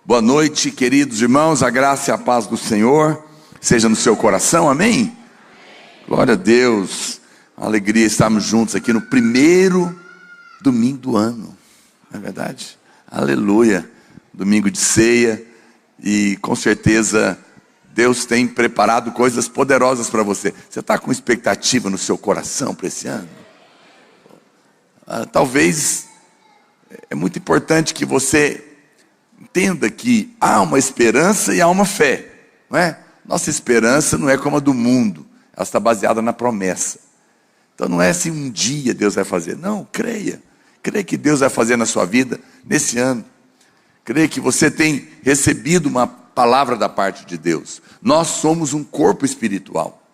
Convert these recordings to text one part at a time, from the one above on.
Boa noite, queridos irmãos, a graça e a paz do Senhor seja no seu coração, amém? Glória a Deus, uma alegria estarmos juntos aqui no primeiro domingo do ano, não é verdade? Aleluia, domingo de ceia, e com certeza Deus tem preparado coisas poderosas para você. Você está com expectativa no seu coração para esse ano? Talvez é muito importante que você entenda que há uma esperança e há uma fé, não é? Nossa esperança não é como a do mundo, ela está baseada na promessa. Então não é assim um dia Deus vai fazer, não, creia que Deus vai fazer na sua vida nesse ano. Creia que você tem recebido uma palavra da parte de Deus. Nós somos um corpo espiritual,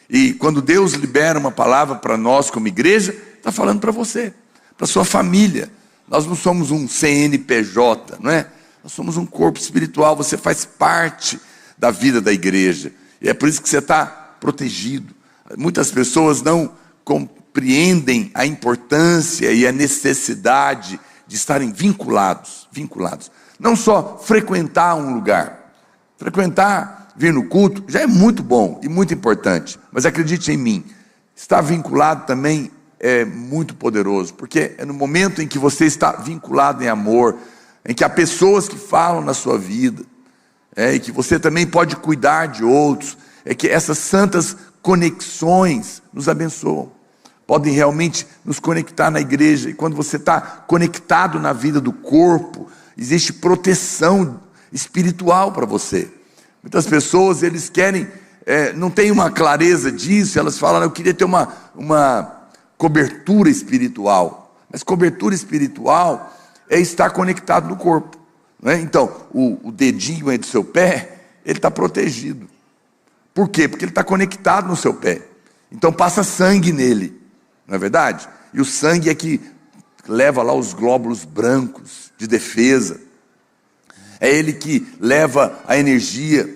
e quando Deus libera uma palavra para nós como igreja, está falando para você, para sua família. Nós não somos um CNPJ, não é? Nós somos um corpo espiritual, você faz parte da vida da igreja, e é por isso que você está protegido. Muitas pessoas não compreendem a importância e a necessidade de estarem vinculados. Não só frequentar um lugar, vir no culto, já é muito bom e muito importante, mas acredite em mim, estar vinculado também é muito poderoso, porque é no momento em que você está vinculado em amor, em que há pessoas que falam na sua vida, e que você também pode cuidar de outros, é que essas santas conexões nos abençoam, podem realmente nos conectar na igreja. E quando você está conectado na vida do corpo, existe proteção espiritual para você. Muitas pessoas, eles querem, não tem uma clareza disso, elas falam, eu queria ter uma cobertura espiritual, mas cobertura espiritual é estar conectado no corpo, não é? Então, o dedinho aí do seu pé, ele está protegido. Por quê? Porque ele está conectado no seu pé. Então passa sangue nele, não é verdade? E o sangue é que leva lá os glóbulos brancos de defesa. É ele que leva a energia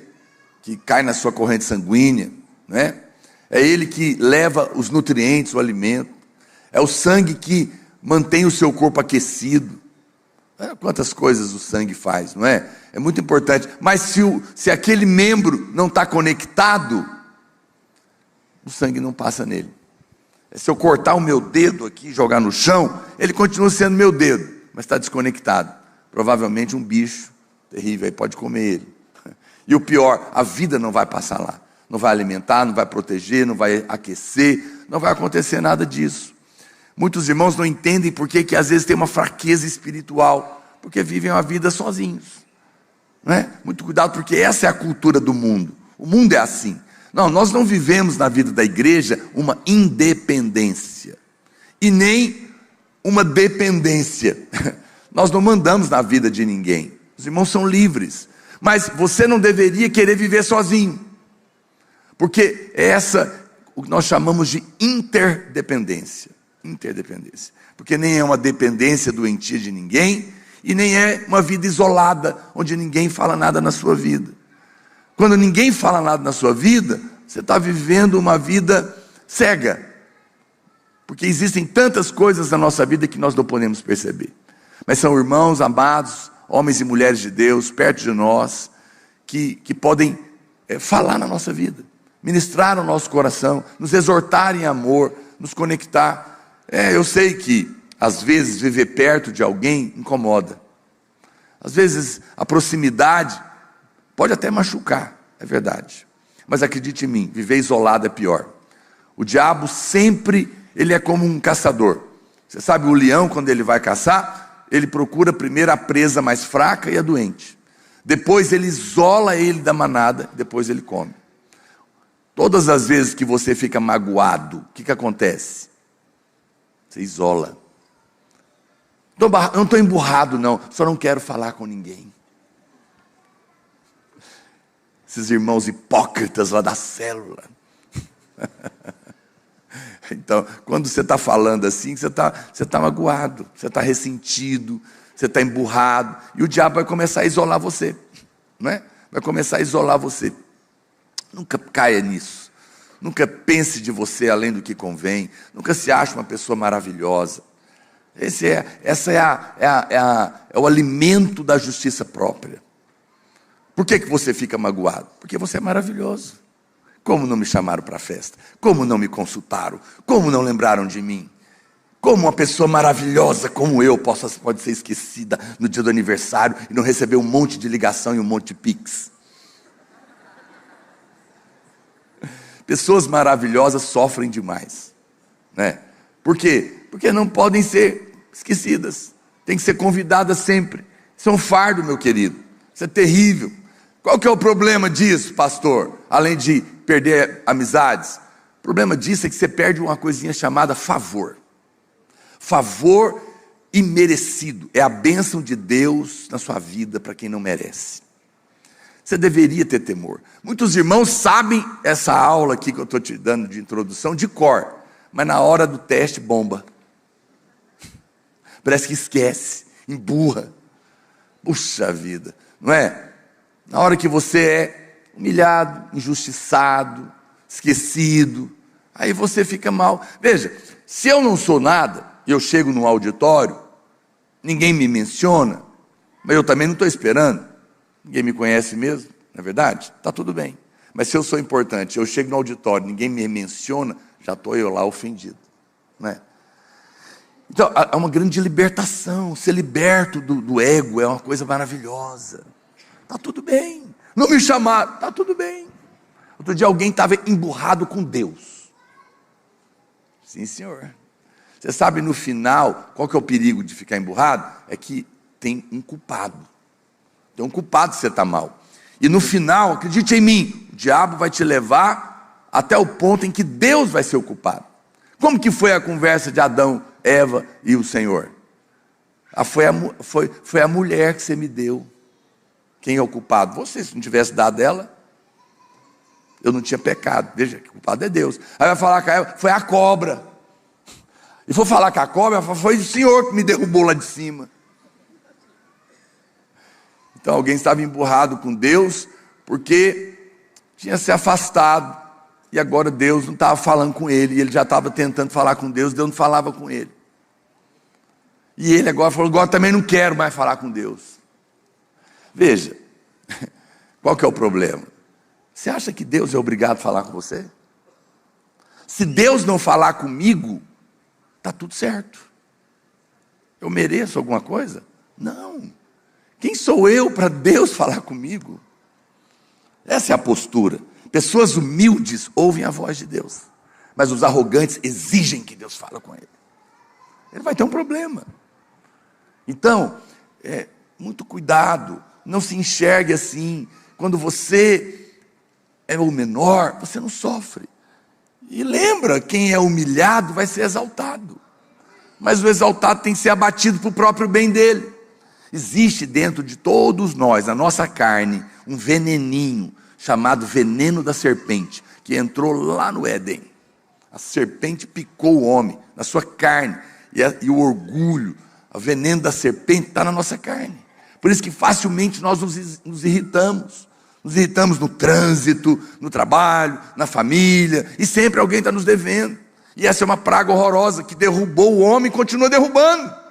que cai na sua corrente sanguínea, não é? É ele que leva os nutrientes, o alimento. É o sangue que mantém o seu corpo aquecido. Quantas coisas o sangue faz, não é? É muito importante. Mas se aquele membro não está conectado, o sangue não passa nele. Se eu cortar o meu dedo aqui e jogar no chão, ele continua sendo meu dedo, mas está desconectado. Provavelmente um bicho terrível aí pode comer ele. E o pior, a vida não vai passar lá. Não vai alimentar, não vai proteger, não vai aquecer, não vai acontecer nada disso. Muitos irmãos não entendem por que às vezes tem uma fraqueza espiritual, porque vivem uma vida sozinhos, não é? Muito cuidado, porque essa é a cultura do mundo. O mundo é assim. Não, nós não vivemos na vida da igreja uma independência e nem uma dependência. Nós não mandamos na vida de ninguém. Os irmãos são livres, mas você não deveria querer viver sozinho, porque é essa o que nós chamamos de interdependência, porque nem é uma dependência doentia de ninguém, e nem é uma vida isolada, onde ninguém fala nada na sua vida. Quando ninguém fala nada na sua vida, você está vivendo uma vida cega, porque existem tantas coisas na nossa vida que nós não podemos perceber, mas são irmãos amados, homens e mulheres de Deus, perto de nós, que podem falar na nossa vida, ministrar no nosso coração, nos exortar em amor, nos conectar. Eu sei que às vezes viver perto de alguém incomoda, às vezes a proximidade pode até machucar, é verdade, mas acredite em mim, viver isolado é pior. O diabo sempre, ele é como um caçador. Você sabe, o leão, quando ele vai caçar, ele procura primeiro a presa mais fraca e a doente, depois ele isola ele da manada, depois ele come. Todas as vezes que você fica magoado, o que acontece? Você isola. Não estou emburrado não, só não quero falar com ninguém. Esses irmãos hipócritas lá da célula. Então, quando você está falando assim, você está magoado, você está ressentido, você está emburrado, e o diabo vai começar a isolar você, não é? Vai começar a isolar você. Nunca caia nisso. Nunca pense de você além do que convém. Nunca se ache uma pessoa maravilhosa. É o alimento da justiça própria. Por que você fica magoado? Porque você é maravilhoso. Como não me chamaram para a festa? Como não me consultaram? Como não lembraram de mim? Como uma pessoa maravilhosa como eu pode ser esquecida no dia do aniversário e não receber um monte de ligação e um monte de pix? Pessoas maravilhosas sofrem demais, né? Por quê? Porque não podem ser esquecidas. Tem que ser convidadas sempre. Isso é um fardo, meu querido. Isso é terrível. Qual que é o problema disso, pastor? Além de perder amizades. O problema disso é que você perde uma coisinha chamada favor. Favor imerecido. É a bênção de Deus na sua vida para quem não merece. Você deveria ter temor. Muitos irmãos sabem essa aula aqui que eu estou te dando de introdução de cor. Mas na hora do teste bomba. Parece que esquece, emburra. Puxa vida, não é? Na hora que você é humilhado, injustiçado, esquecido, aí você fica mal. Veja, se eu não sou nada, e eu chego no auditório, ninguém me menciona, mas eu também não estou esperando, ninguém me conhece mesmo, não é verdade? Está tudo bem. Mas se eu sou importante, eu chego no auditório, ninguém me menciona, já estou eu lá ofendido, não é? Então, é uma grande libertação. Ser liberto do ego é uma coisa maravilhosa. Está tudo bem. Não me chamaram, está tudo bem. Outro dia alguém estava emburrado com Deus. Sim, senhor. Você sabe no final, qual que é o perigo de ficar emburrado? É que tem um culpado. Tem um culpado se você está mal. E no final, acredite em mim, o diabo vai te levar até o ponto em que Deus vai ser o culpado. Como que foi a conversa de Adão, Eva e o Senhor? Foi a mulher que você me deu. Quem é o culpado? Você, se não tivesse dado ela, eu não tinha pecado. Veja, que o culpado é Deus. Aí vai falar com a Eva, foi a cobra. E for falar com a cobra, foi o Senhor que me derrubou lá de cima. Então alguém estava emburrado com Deus, porque tinha se afastado. E agora Deus não estava falando com ele. E ele já estava tentando falar com Deus, Deus não falava com ele. E ele agora falou, agora também não quero mais falar com Deus. Veja, qual que é o problema? Você acha que Deus é obrigado a falar com você? Se Deus não falar comigo, está tudo certo. Eu mereço alguma coisa? Não. Quem sou eu para Deus falar comigo? Essa é a postura. Pessoas humildes ouvem a voz de Deus, mas os arrogantes exigem que Deus fale com ele. Ele vai ter um problema. Então, muito cuidado, não se enxergue assim. Quando você é o menor, você não sofre. E lembra, quem é humilhado vai ser exaltado. Mas o exaltado tem que ser abatido para o próprio bem dele. Existe dentro de todos nós, na nossa carne, um veneninho, chamado veneno da serpente, que entrou lá no Éden. A serpente picou o homem, na sua carne, e o orgulho, o veneno da serpente está na nossa carne. Por isso que facilmente nós nos irritamos. Nos irritamos no trânsito, no trabalho, na família, e sempre alguém está nos devendo. E essa é uma praga horrorosa que derrubou o homem e continua derrubando.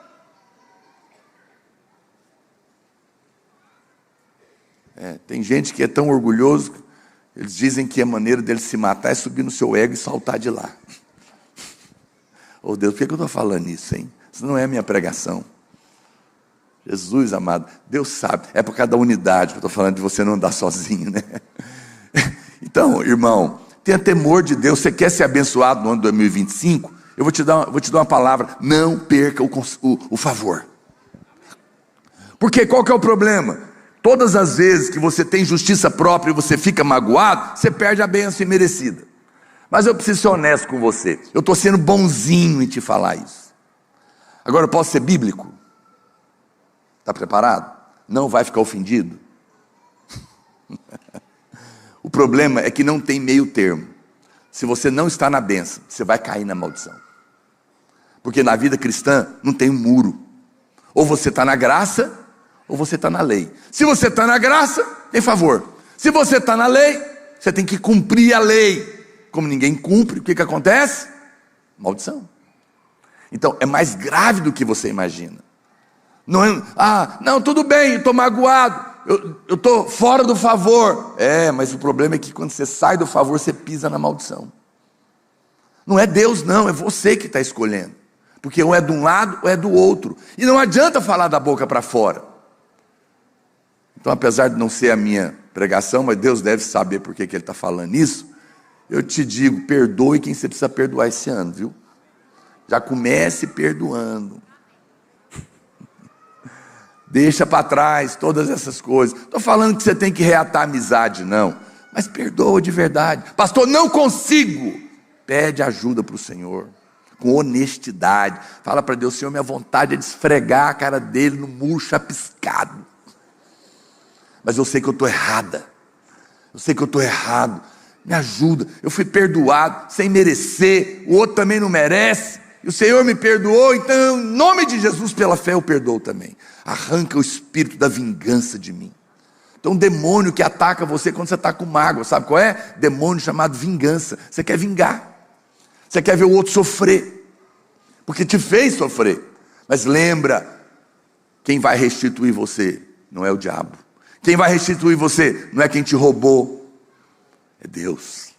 Tem gente que é tão orgulhoso, eles dizem que a maneira dele se matar é subir no seu ego e saltar de lá. Oh Deus, por que eu estou falando isso, hein? Isso não é a minha pregação. Jesus amado, Deus sabe, é por causa da unidade que eu estou falando, de você não andar sozinho, né? Então, irmão, tenha temor de Deus. Você quer ser abençoado no ano 2025? Eu vou te dar uma palavra: não perca o favor. Porque qual que é o problema? Todas as vezes que você tem justiça própria e você fica magoado, você perde a bênção imerecida. Mas eu preciso ser honesto com você. Eu estou sendo bonzinho em te falar isso. Agora eu posso ser bíblico? Está preparado? Não vai ficar ofendido? O problema é que não tem meio termo. Se você não está na bênção, você vai cair na maldição. Porque na vida cristã não tem um muro. Ou você está na graça, ou você está na lei. Se você está na graça, tem favor. Se você está na lei, você tem que cumprir a lei. Como ninguém cumpre, o que acontece? Maldição. Então, é mais grave do que você imagina. Não é, não, tudo bem, eu estou magoado, eu estou fora do favor. Mas o problema é que quando você sai do favor, você pisa na maldição. Não é Deus não, é você que está escolhendo. Porque ou é de um lado ou é do outro. E não adianta falar da boca para fora. Então, apesar de não ser a minha pregação, mas Deus deve saber por que Ele está falando isso, eu te digo, perdoe quem você precisa perdoar esse ano, viu? Já comece perdoando. Deixa para trás todas essas coisas. Estou falando que você tem que reatar a amizade, não. Mas perdoa de verdade. Pastor, não consigo. Pede ajuda para o Senhor, com honestidade. Fala para Deus, Senhor, minha vontade é de esfregar a cara dele no muro chapiscado. Mas eu sei que eu estou errada. Eu sei que eu estou errado. Me ajuda. Eu fui perdoado sem merecer. O outro também não merece. E o Senhor me perdoou. Então, em nome de Jesus, pela fé eu perdoo também. Arranca o espírito da vingança de mim. Então, um demônio que ataca você quando você está com mágoa, sabe qual é? Demônio chamado vingança. Você quer vingar. Você quer ver o outro sofrer. Porque te fez sofrer. Mas lembra, quem vai restituir você não é o diabo. Quem vai restituir você não é quem te roubou. É Deus.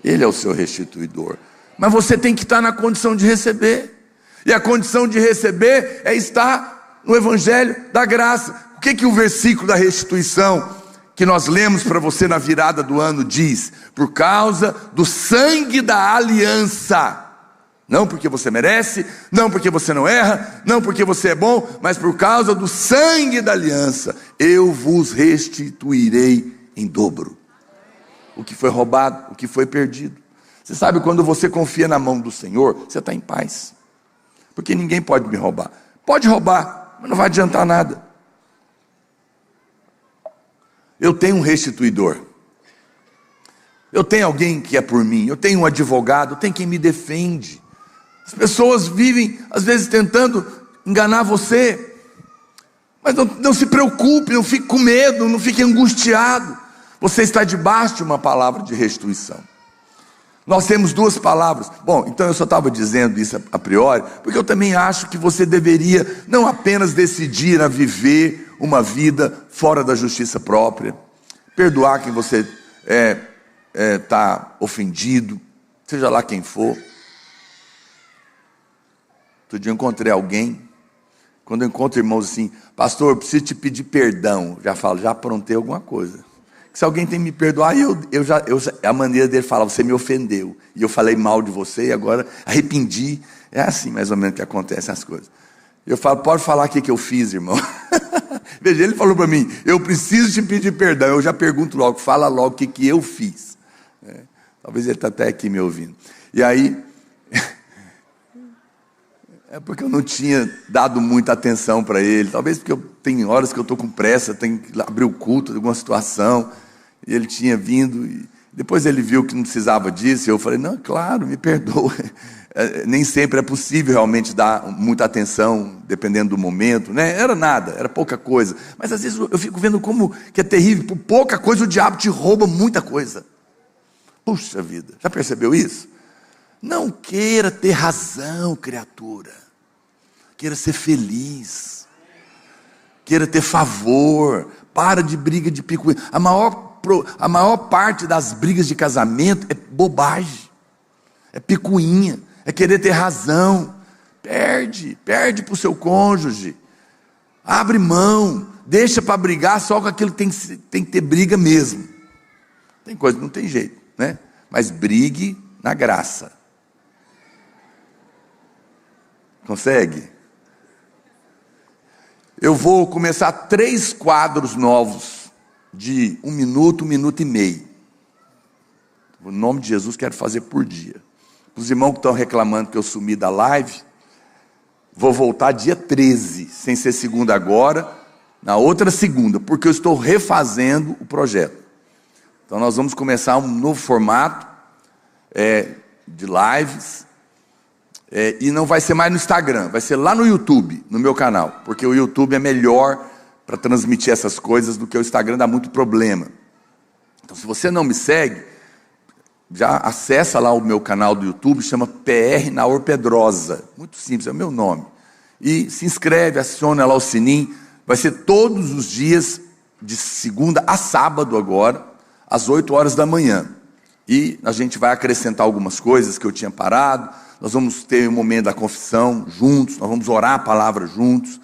Ele é o seu restituidor. Mas você tem que estar na condição de receber. E a condição de receber é estar no Evangelho da graça. O que o versículo da restituição que nós lemos para você na virada do ano diz? Por causa do sangue da aliança. Não porque você merece, não porque você não erra, não porque você é bom, mas por causa do sangue da aliança, eu vos restituirei em dobro. O que foi roubado, o que foi perdido. Você sabe, quando você confia na mão do Senhor, você está em paz. Porque ninguém pode me roubar. Pode roubar, mas não vai adiantar nada. Eu tenho um restituidor. Eu tenho alguém que é por mim. Eu tenho um advogado, eu tenho quem me defende. As pessoas vivem, às vezes, tentando enganar você. Mas não se preocupe, não fique com medo, não fique angustiado. Você está debaixo de uma palavra de restituição. Nós temos duas palavras. Bom, então eu só estava dizendo isso a priori, porque eu também acho que você deveria não apenas decidir a viver uma vida fora da justiça própria, perdoar quem você está ofendido, seja lá quem for. Outro dia eu encontrei alguém, quando eu encontro irmãos assim, pastor, eu preciso te pedir perdão. Já falo, já aprontei alguma coisa. Se alguém tem que me perdoar, a maneira dele falar, você me ofendeu, e eu falei mal de você, e agora arrependi. É assim mais ou menos que acontecem as coisas. Eu falo, pode falar o que eu fiz, irmão. Veja, ele falou para mim, eu preciso te pedir perdão. Eu já pergunto logo, fala logo o que eu fiz. Talvez ele está até aqui me ouvindo. E aí, é porque eu não tinha dado muita atenção para ele. Talvez porque tem horas que eu estou com pressa, tenho que abrir o culto de alguma situação. E ele tinha vindo, e depois ele viu que não precisava disso, e eu falei, não, claro, me perdoa. Nem sempre é possível realmente dar muita atenção, dependendo do momento, né? Era nada, era pouca coisa. Mas às vezes eu fico vendo como que é terrível, por pouca coisa o diabo te rouba muita coisa. Puxa vida, já percebeu isso? Não queira ter razão, criatura. Queira ser feliz. Queira ter favor. Para de briga de picuinha. A maior parte das brigas de casamento é bobagem. É picuinha. É querer ter razão. Perde para o seu cônjuge. Abre mão. Deixa para brigar só com aquilo que tem que ter briga mesmo. Tem coisa que não tem jeito, né? Mas brigue na graça. Consegue? Eu vou começar 3 quadros novos de 1 minuto, 1 minuto e meio. No nome de Jesus, quero fazer por dia. Os irmãos que estão reclamando que eu sumi da live, vou voltar dia 13, sem ser segunda agora, na outra segunda, porque eu estou refazendo o projeto. Então nós vamos começar um novo formato de lives. E não vai ser mais no Instagram, vai ser lá no YouTube, no meu canal, porque o YouTube é melhor para transmitir essas coisas do que o Instagram, dá muito problema. Então, se você não me segue, já acessa lá o meu canal do YouTube, chama PR Naor Pedrosa, muito simples, é o meu nome, e se inscreve, aciona lá o sininho, vai ser todos os dias, de segunda a sábado agora, às 8 horas da manhã, e a gente vai acrescentar algumas coisas que eu tinha parado, nós vamos ter um momento da confissão juntos, nós vamos orar a palavra juntos,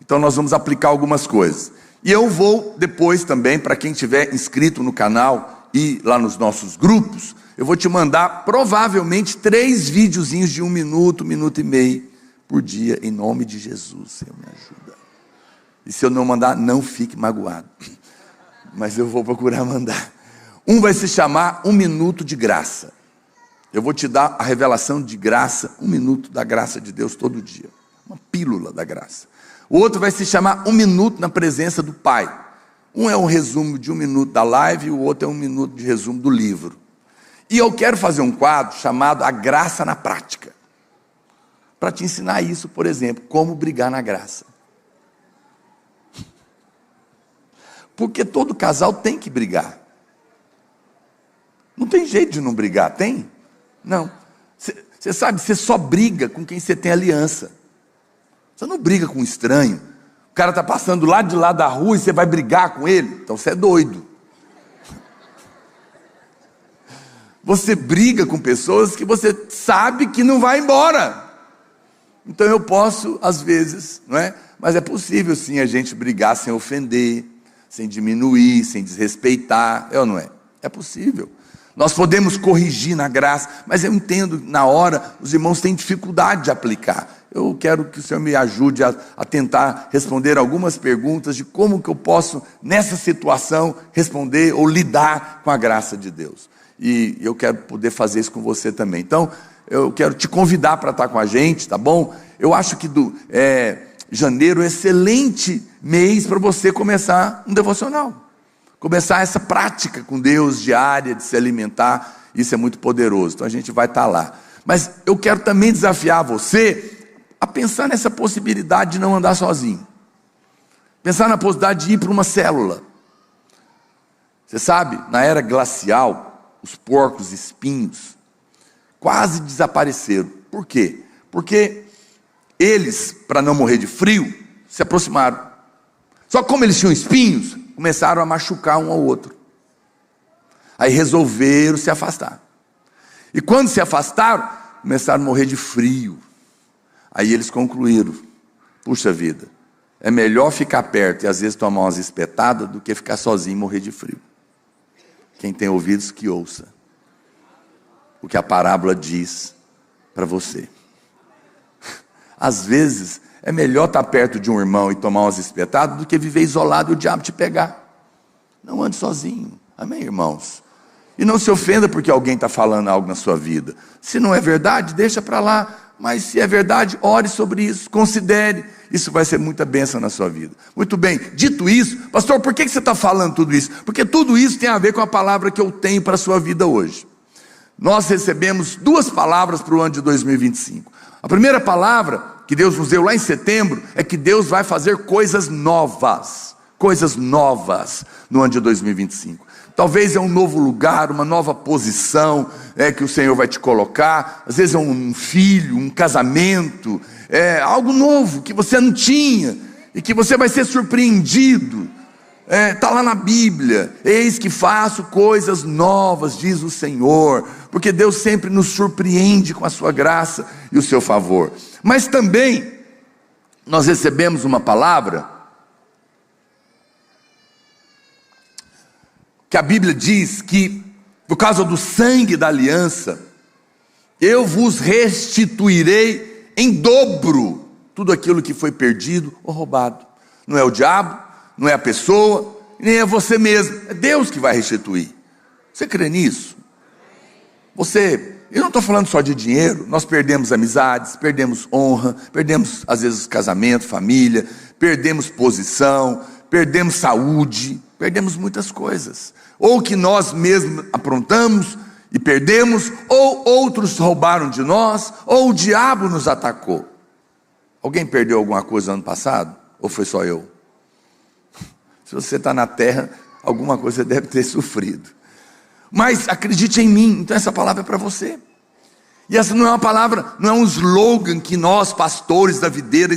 então nós vamos aplicar algumas coisas, e eu vou depois também, para quem estiver inscrito no canal, e lá nos nossos grupos, eu vou te mandar provavelmente 3 videozinhos de 1 minuto, 1 minuto e meio por dia, em nome de Jesus. Senhor, me ajuda. E se eu não mandar, não fique magoado, mas eu vou procurar mandar. Um vai se chamar 1 minuto de graça. Eu vou te dar a revelação de graça, 1 minuto da graça de Deus todo dia, uma pílula da graça. O outro vai se chamar 1 minuto na presença do Pai. Um é um resumo de 1 minuto da live, e o outro é 1 minuto de resumo do livro. E eu quero fazer um quadro chamado A Graça na Prática, para te ensinar isso, por exemplo, como brigar na graça. Porque todo casal tem que brigar. Não tem jeito de não brigar, tem? Não. Você sabe, você só briga com quem você tem aliança. Você não briga com um estranho. O cara está passando lá de lá da rua e você vai brigar com ele? Então você é doido. Você briga com pessoas que você sabe que não vai embora. Então eu posso, às vezes, não é? Mas é possível sim a gente brigar sem ofender, sem diminuir, sem desrespeitar, é ou não é? É possível. Nós podemos corrigir na graça, mas eu entendo, na hora, os irmãos têm dificuldade de aplicar. Eu quero que o Senhor me ajude a tentar responder algumas perguntas de como que eu posso, nessa situação, responder ou lidar com a graça de Deus. E eu quero poder fazer isso com você também. Então, eu quero te convidar para estar com a gente, tá bom? Eu acho que janeiro é um excelente mês para você começar um devocional. Começar essa prática com Deus diária, de se alimentar, isso é muito poderoso. Então a gente vai estar lá. Mas eu quero também desafiar você a pensar nessa possibilidade de não andar sozinho. Pensar na possibilidade de ir para uma célula. Você sabe, na era glacial, os porcos espinhos quase desapareceram. Por quê? Porque eles, para não morrer de frio, se aproximaram. Só que como eles tinham espinhos, começaram a machucar um ao outro. Aí resolveram se afastar. E quando se afastaram, começaram a morrer de frio. Aí eles concluíram: puxa vida, é melhor ficar perto e às vezes tomar umas espetadas do que ficar sozinho e morrer de frio. Quem tem ouvidos que ouça o que a parábola diz para você. Às vezes é melhor estar perto de um irmão e tomar umas espetadas do que viver isolado e o diabo te pegar. Não ande sozinho, amém, irmãos? E não se ofenda porque alguém está falando algo na sua vida. Se não é verdade, deixa para lá. Mas se é verdade, ore sobre isso, considere. Isso vai ser muita bênção na sua vida. Muito bem, dito isso, pastor, por que você está falando tudo isso? Porque tudo isso tem a ver com a palavra que eu tenho para a sua vida hoje. Nós recebemos 2 palavras para o ano de 2025. A primeira palavra que Deus nos deu lá em setembro é que Deus vai fazer coisas novas no ano de 2025. Talvez é um novo lugar, uma nova posição que o Senhor vai te colocar. Às vezes é um filho, um casamento, algo novo que você não tinha e que você vai ser surpreendido. Está lá na Bíblia: eis que faço coisas novas, diz o Senhor. Porque Deus sempre nos surpreende com a sua graça e o seu favor. Mas também nós recebemos uma palavra que a Bíblia diz que, por causa do sangue da aliança, eu vos restituirei em dobro tudo aquilo que foi perdido ou roubado. Não é o diabo, não é a pessoa, nem é você mesmo, é Deus que vai restituir. Você crê nisso? Eu não estou falando só de dinheiro. Nós perdemos amizades, perdemos honra, perdemos às vezes casamento, família, perdemos posição, perdemos saúde, perdemos muitas coisas. Ou que nós mesmos aprontamos e perdemos, ou outros roubaram de nós, ou o diabo nos atacou. Alguém perdeu alguma coisa ano passado? Ou foi só eu? Se você está na terra, alguma coisa você deve ter sofrido. mas acredite em mim. Então essa palavra é para você. E essa não é uma palavra, não é um slogan que nós, pastores da videira,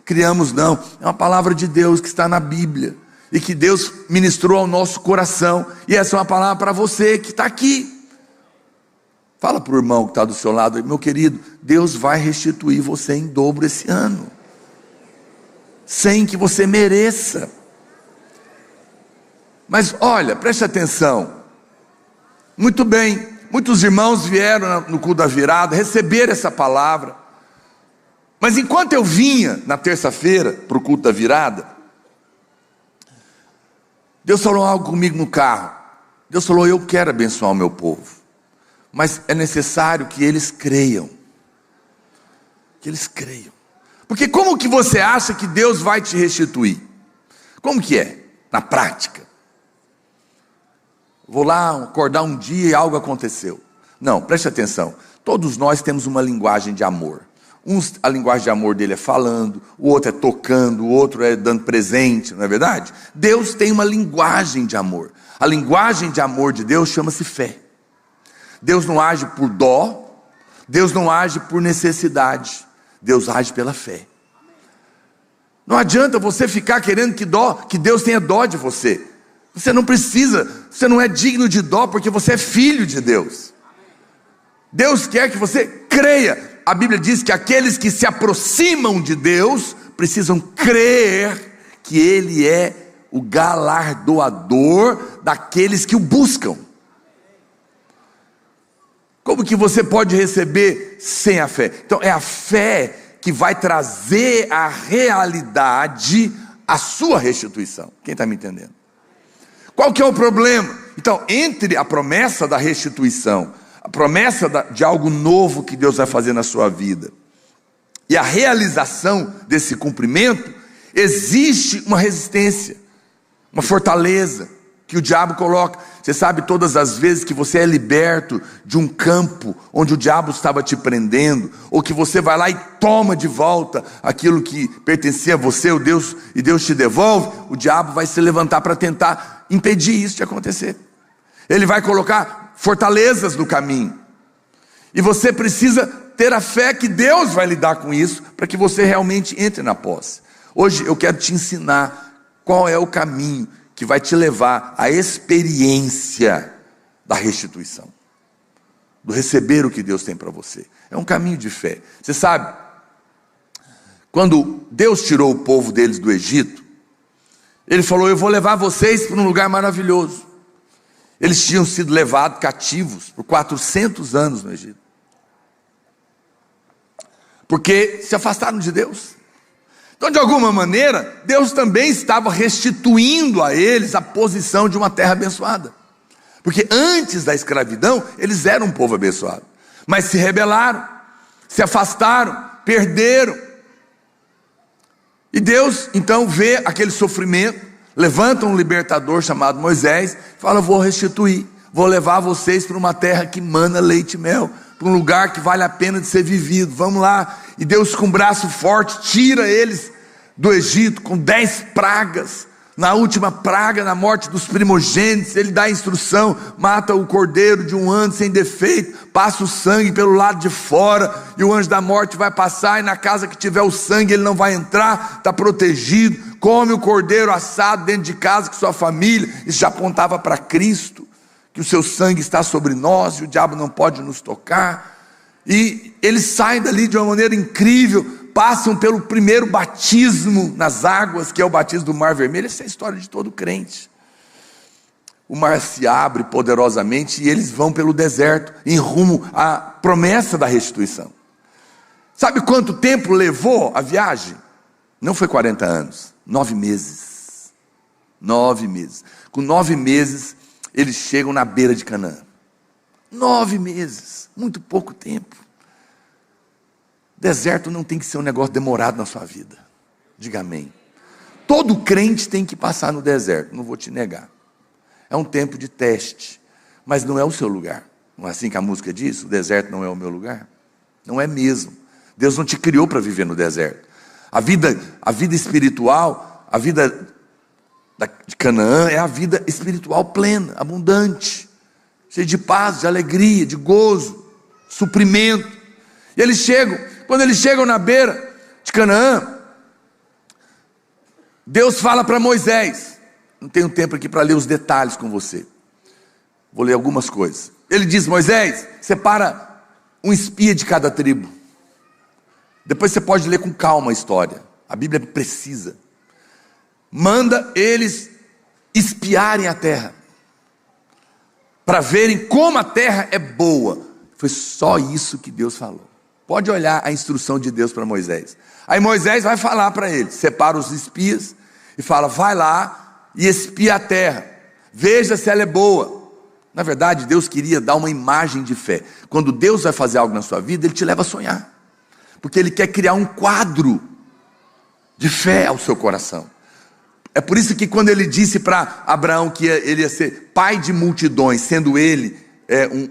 criamos, não. É uma palavra de Deus que está na Bíblia e que Deus ministrou ao nosso coração. E essa é uma palavra para você que está aqui. Fala para o irmão que está do seu lado: meu querido, Deus vai restituir você em dobro esse ano, sem que você mereça. Mas olha, preste atenção. Muito bem, muitos irmãos vieram no culto da virada, receberam essa palavra. Mas enquanto eu vinha na terça-feira para o culto da virada, Deus falou algo comigo no carro. Deus falou: eu quero abençoar o meu povo, mas é necessário que eles creiam. Que eles creiam. Porque como que você acha que Deus vai te restituir? Como que é? Na prática. Vou lá acordar um dia e algo aconteceu. Não, preste atenção. Todos nós temos uma linguagem de amor. A linguagem de amor dele é falando, o outro é tocando, o outro é dando presente, não é verdade? Deus tem uma linguagem de amor. A linguagem de amor de Deus chama-se fé. Deus não age por dó, Deus não age por necessidade, Deus age pela fé. Não adianta você ficar querendo que Deus tenha dó de você. Você não precisa, você não é digno de dó, porque você é filho de Deus. Deus quer que você creia. A Bíblia diz que aqueles que se aproximam de Deus precisam crer que Ele é o galardoador daqueles que o buscam. Como que você pode receber sem a fé? Então é a fé que vai trazer à realidade a sua restituição. Quem está me entendendo? Qual que é o problema? Então, entre a promessa da restituição, a promessa de algo novo que Deus vai fazer na sua vida, e a realização desse cumprimento, existe uma resistência, uma fortaleza que o diabo coloca. Você sabe, todas as vezes que você é liberto de um campo onde o diabo estava te prendendo, ou que você vai lá e toma de volta aquilo que pertencia a você, e Deus te devolve, o diabo vai se levantar para tentar impedir isso de acontecer. Ele vai colocar fortalezas no caminho, e você precisa ter a fé que Deus vai lidar com isso, para que você realmente entre na posse. Hoje eu quero te ensinar qual é o caminho que vai te levar à experiência da restituição, do receber o que Deus tem para você. É um caminho de fé. Você sabe, quando Deus tirou o povo deles do Egito, Ele falou: eu vou levar vocês para um lugar maravilhoso. Eles tinham sido levados cativos por 400 anos no Egito, porque se afastaram de Deus. Então, de alguma maneira, Deus também estava restituindo a eles a posição de uma terra abençoada. Porque antes da escravidão, eles eram um povo abençoado. Mas se rebelaram, se afastaram, perderam. E Deus, então, vê aquele sofrimento, levanta um libertador chamado Moisés, fala: vou restituir, vou levar vocês para uma terra que mana leite e mel, para um lugar que vale a pena de ser vivido. Vamos lá. E Deus, com braço forte, tira eles do Egito com 10 pragas. Na última praga, na morte dos primogênitos, Ele dá a instrução: mata o cordeiro de 1 ano sem defeito, passa o sangue pelo lado de fora, e o anjo da morte vai passar, e na casa que tiver o sangue ele não vai entrar, está protegido. Come o cordeiro assado dentro de casa com sua família. Isso já apontava para Cristo, que o seu sangue está sobre nós e o diabo não pode nos tocar. E eles saem dali de uma maneira incrível, passam pelo primeiro batismo nas águas, que é o batismo do Mar Vermelho. Essa é a história de todo crente. O mar se abre poderosamente e eles vão pelo deserto, em rumo à promessa da restituição. Sabe quanto tempo levou a viagem? Não foi 40 anos, 9 meses. 9 meses. Com 9 meses, eles chegam na beira de Canaã. 9 meses, muito pouco tempo. Deserto não tem que ser um negócio demorado na sua vida. Diga amém. Todo crente tem que passar no deserto, não vou te negar. É um tempo de teste, mas não é o seu lugar. Não é assim que a música diz? O deserto não é o meu lugar? Não é mesmo. Deus não te criou para viver no deserto. A vida espiritual, a vida de Canaã é a vida espiritual plena, abundante. cheio de paz, de alegria, de gozo, suprimento. E eles chegam, quando eles chegam na beira de Canaã, Deus fala para Moisés, não tenho tempo aqui para ler os detalhes com você, vou ler algumas coisas. Ele diz: Moisés, separa um espia de cada tribo. Depois você pode ler com calma a história, a Bíblia é precisa. Manda eles espiarem a terra, para verem como a terra é boa. Foi só isso que Deus falou. Pode olhar a instrução de Deus para Moisés. Aí Moisés vai falar para eles, separa os espias e fala: vai lá e espia a terra, veja se ela é boa. Na verdade, Deus queria dar uma imagem de fé. Quando Deus vai fazer algo na sua vida, Ele te leva a sonhar, porque Ele quer criar um quadro de fé ao seu coração. É por isso que quando Ele disse para Abraão que ele ia ser pai de multidões, sendo ele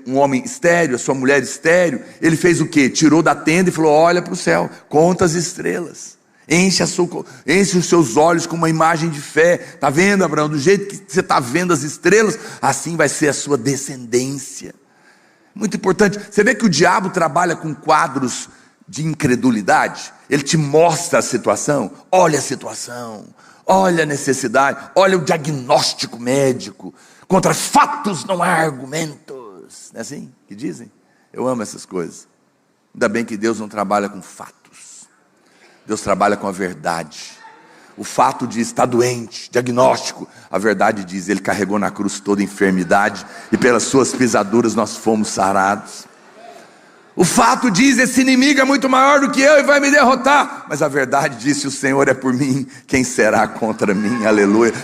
um homem estéril, a sua mulher estéril, Ele fez o quê? Tirou da tenda e falou: olha para o céu, conta as estrelas, enche os seus olhos com uma imagem de fé. Está vendo, Abraão? Do jeito que você está vendo as estrelas, assim vai ser a sua descendência. Muito importante. Você vê que o diabo trabalha com quadros de incredulidade. Ele te mostra a situação, olha a situação, olha a necessidade, olha o diagnóstico médico. Contra fatos não há argumentos. Não é assim que dizem? Eu amo essas coisas. Ainda bem que Deus não trabalha com fatos. Deus trabalha com a verdade. O fato diz: está doente, diagnóstico. A verdade diz: Ele carregou na cruz toda enfermidade e pelas suas pisaduras nós fomos sarados. O fato diz: esse inimigo é muito maior do que eu e vai me derrotar. Mas a verdade diz: se o Senhor é por mim, quem será contra mim? Aleluia.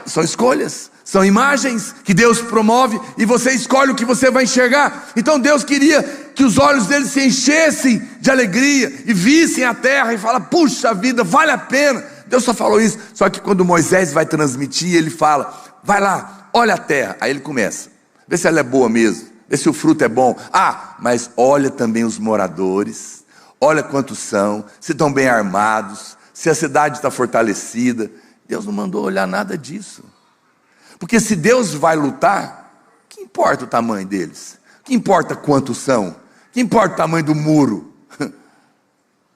São escolhas, são imagens que Deus promove e você escolhe o que você vai enxergar. Então Deus queria que os olhos deles se enchessem de alegria e vissem a terra e falassem: puxa vida, vale a pena. Deus só falou isso. Só que quando Moisés vai transmitir, ele fala: vai lá, olha a terra. Aí ele começa, vê se ela é boa mesmo, vê se o fruto é bom. Mas olha também os moradores, olha quantos são, se estão bem armados, se a cidade está fortalecida. Deus não mandou olhar nada disso, porque se Deus vai lutar, que importa o tamanho deles? Que importa quantos são? Que importa o tamanho do muro?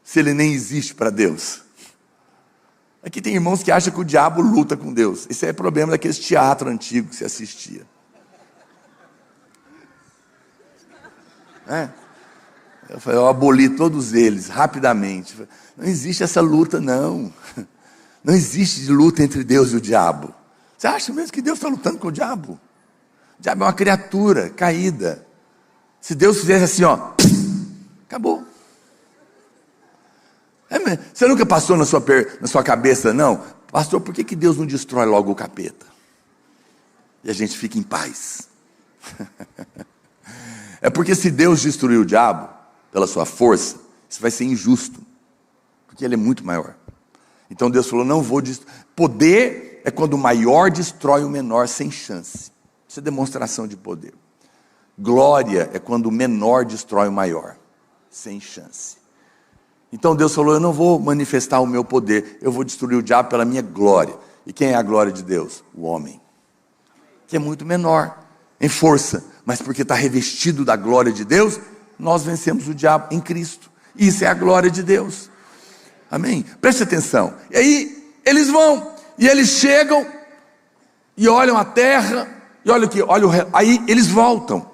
Se ele nem existe para Deus. Aqui tem irmãos que acham que o diabo luta com Deus. Esse é problema daqueles teatros antigos que se assistia. Eu aboli todos eles rapidamente. Não existe essa luta, não. Não existe luta entre Deus e o diabo. Você acha mesmo que Deus está lutando com o diabo? O diabo é uma criatura caída. Se Deus fizesse assim, acabou. Você nunca passou na sua cabeça, não? Pastor, por que Deus não destrói logo o capeta? E a gente fica em paz. É porque se Deus destruir o diabo pela sua força, isso vai ser injusto, porque ele é muito maior. Então Deus falou: não vou destruir. Poder é quando o maior destrói o menor sem chance. Isso é demonstração de poder. Glória é quando o menor destrói o maior sem chance. Então Deus falou: eu não vou manifestar o meu poder, eu vou destruir o diabo pela minha glória. E quem é a glória de Deus? O homem, que é muito menor em força, mas porque está revestido da glória de Deus, nós vencemos o diabo em Cristo. Isso é a glória de Deus. Amém? Preste atenção. E aí eles vão, e eles chegam e olham a terra, e olha aqui, aí eles voltam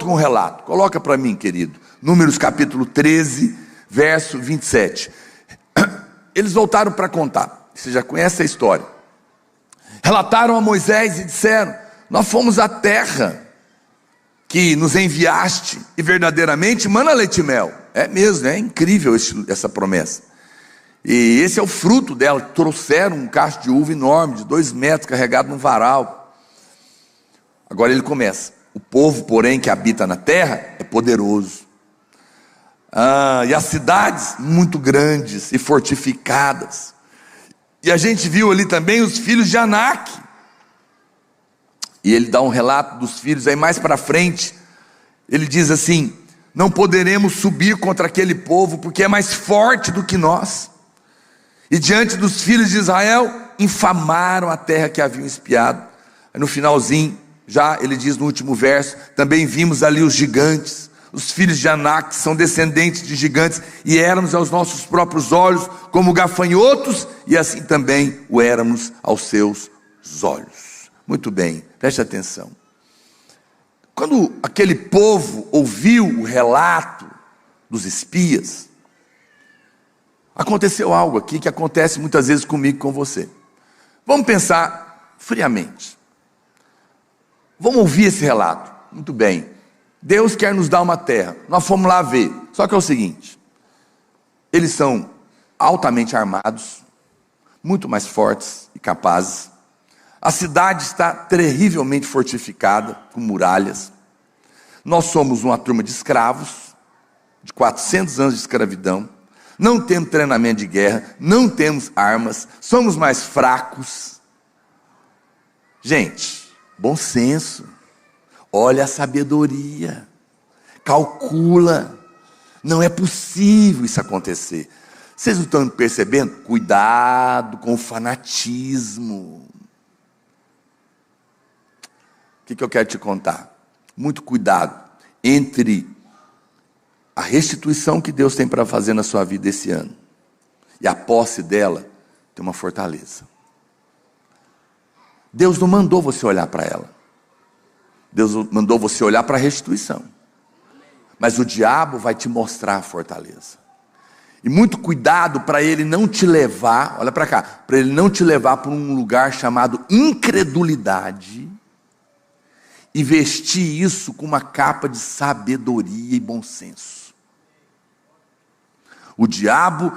com o relato. Coloca para mim, querido, Números capítulo 13, verso 27. Eles voltaram para contar. Você já conhece a história. Relataram a Moisés e disseram: nós fomos à terra que nos enviaste, e verdadeiramente mana leite e mel. É mesmo, é incrível essa promessa. E esse é o fruto dela. Trouxeram um cacho de uva enorme, de 2 metros, carregado num varal. Agora ele começa: o povo, porém, que habita na terra é poderoso. E as cidades muito grandes e fortificadas. E a gente viu ali também os filhos de Anak. E ele dá um relato dos filhos. Aí mais para frente ele diz assim: não poderemos subir contra aquele povo, porque é mais forte do que nós. E diante dos filhos de Israel infamaram a terra que haviam espiado. Aí no finalzinho já ele diz no último verso, também vimos ali os gigantes, os filhos de Anak, que são descendentes de gigantes, e éramos aos nossos próprios olhos como gafanhotos, e assim também o éramos aos seus olhos. Muito bem, preste atenção. Quando aquele povo ouviu o relato dos espias, aconteceu algo aqui que acontece muitas vezes comigo e com você. Vamos pensar friamente. Vamos ouvir esse relato. Muito bem. Deus quer nos dar uma terra. Nós fomos lá ver. Só que é o seguinte: eles são altamente armados, muito mais fortes e capazes. A cidade está terrivelmente fortificada, com muralhas. Nós somos uma turma de escravos, de 400 anos de escravidão. Não temos treinamento de guerra, não temos armas, somos mais fracos. Gente, bom senso. Olha a sabedoria. Calcula. Não é possível isso acontecer. Vocês não estão percebendo? Cuidado com o fanatismo. O que eu quero te contar? Muito cuidado entre a restituição que Deus tem para fazer na sua vida esse ano e a posse dela tem uma fortaleza. Deus não mandou você olhar para ela. Deus mandou você olhar para a restituição. Mas o diabo vai te mostrar a fortaleza. E muito cuidado para ele não te levar, olha para cá, para ele não te levar para um lugar chamado incredulidade e vestir isso com uma capa de sabedoria e bom senso. O diabo,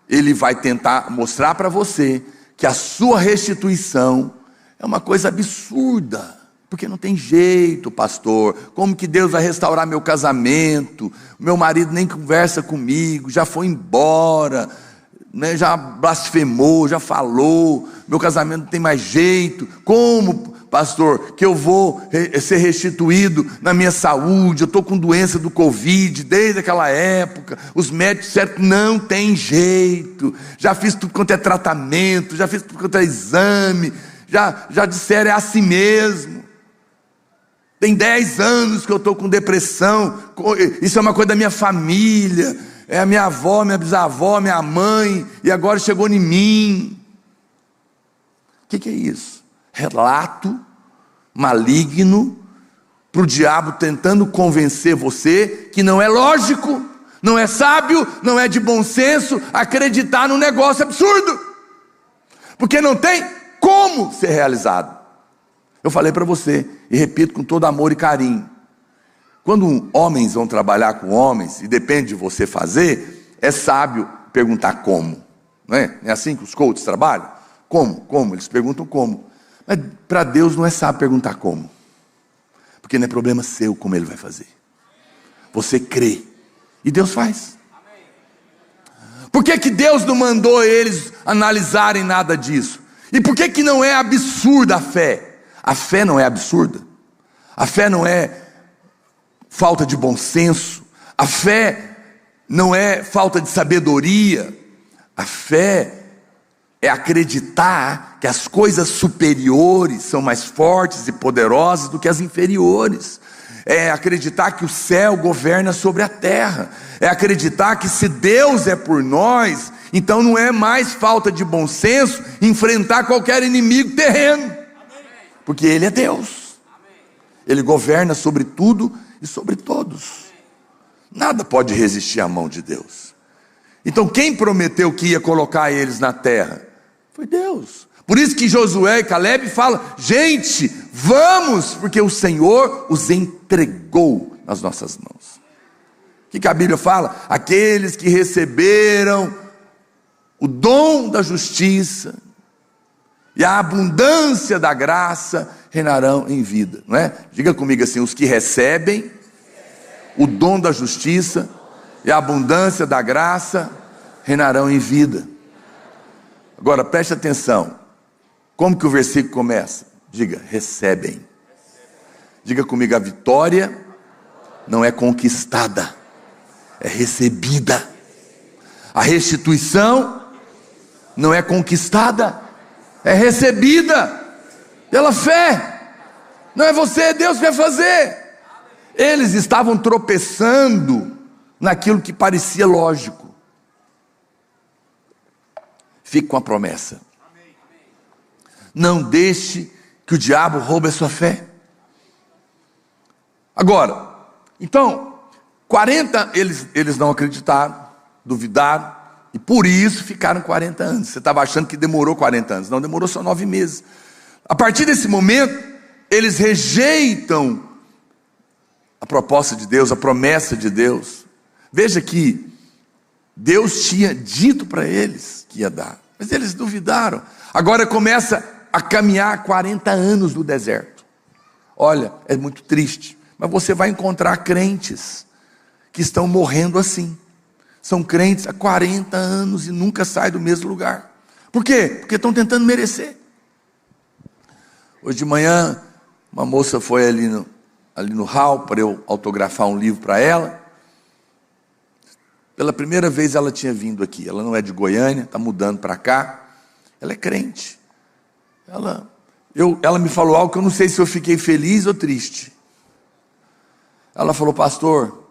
ele vai tentar mostrar para você que a sua restituição é uma coisa absurda. Porque não tem jeito, pastor. Como que Deus vai restaurar meu casamento? Meu marido nem conversa comigo, já foi embora, né? Já blasfemou, já falou. Meu casamento não tem mais jeito. Como, pastor, que eu vou ser restituído na minha saúde? Eu estou com doença do Covid desde aquela época. Os médicos certo não tem jeito. Já fiz tudo quanto é tratamento, já fiz tudo quanto é exame. Já disseram, é assim mesmo. Tem 10 anos que eu estou com depressão. Isso é uma coisa da minha família. É a minha avó, minha bisavó, minha mãe. E agora chegou em mim. O que é isso? Relato maligno para o diabo tentando convencer você que não é lógico, não é sábio, não é de bom senso acreditar num negócio absurdo. Porque não tem como ser realizado. Eu falei para você, e repito com todo amor e carinho, quando homens vão trabalhar com homens, e depende de você fazer, é sábio perguntar como, não é? É assim que os coaches trabalham? Como? Eles perguntam como. Mas para Deus não é sábio perguntar como, porque não é problema seu como Ele vai fazer. Você crê, e Deus faz. Por que Deus não mandou eles analisarem nada disso? E por que não é absurda a fé? A fé não é absurda. A fé não é falta de bom senso. A fé não é falta de sabedoria. A fé é acreditar que as coisas superiores são mais fortes e poderosas do que as inferiores. É acreditar que o céu governa sobre a terra. É acreditar que se Deus é por nós, então não é mais falta de bom senso enfrentar qualquer inimigo terreno. Porque Ele é Deus. Ele governa sobre tudo e sobre todos. Nada pode resistir à mão de Deus. Então quem prometeu que ia colocar eles na terra? Foi Deus. Por isso que Josué e Caleb falam, gente, vamos, porque o Senhor os entregou nas nossas mãos. O que a Bíblia fala? Aqueles que receberam o dom da justiça e a abundância da graça reinarão em vida, não é? Diga comigo assim, os que recebem o dom da justiça e a abundância da graça reinarão em vida. Agora preste atenção, como que o versículo começa? Diga, recebem. Diga comigo, a vitória não é conquistada, é recebida. A restituição não é conquistada, é recebida pela fé. Não é você, é Deus que vai fazer. Eles estavam tropeçando naquilo que parecia lógico. Fique com a promessa. Não deixe que o diabo roube a sua fé. Agora, então, 40 eles não acreditaram, duvidaram, e por isso ficaram 40 anos. Você estava achando que demorou 40 anos. Não, demorou só 9 meses. A partir desse momento, eles rejeitam a proposta de Deus, a promessa de Deus. Veja que Deus tinha dito para eles que ia dar, mas eles duvidaram. Agora começa a caminhar 40 anos no deserto. Olha, é muito triste, mas você vai encontrar crentes que estão morrendo assim. São crentes há 40 anos e nunca saem do mesmo lugar. Por quê? Porque estão tentando merecer. Hoje de manhã, uma moça foi ali no hall para eu autografar um livro para ela. Pela primeira vez ela tinha vindo aqui. Ela não é de Goiânia, está mudando para cá. Ela é crente. Ela me falou algo que eu não sei se eu fiquei feliz ou triste. Ela falou: pastor,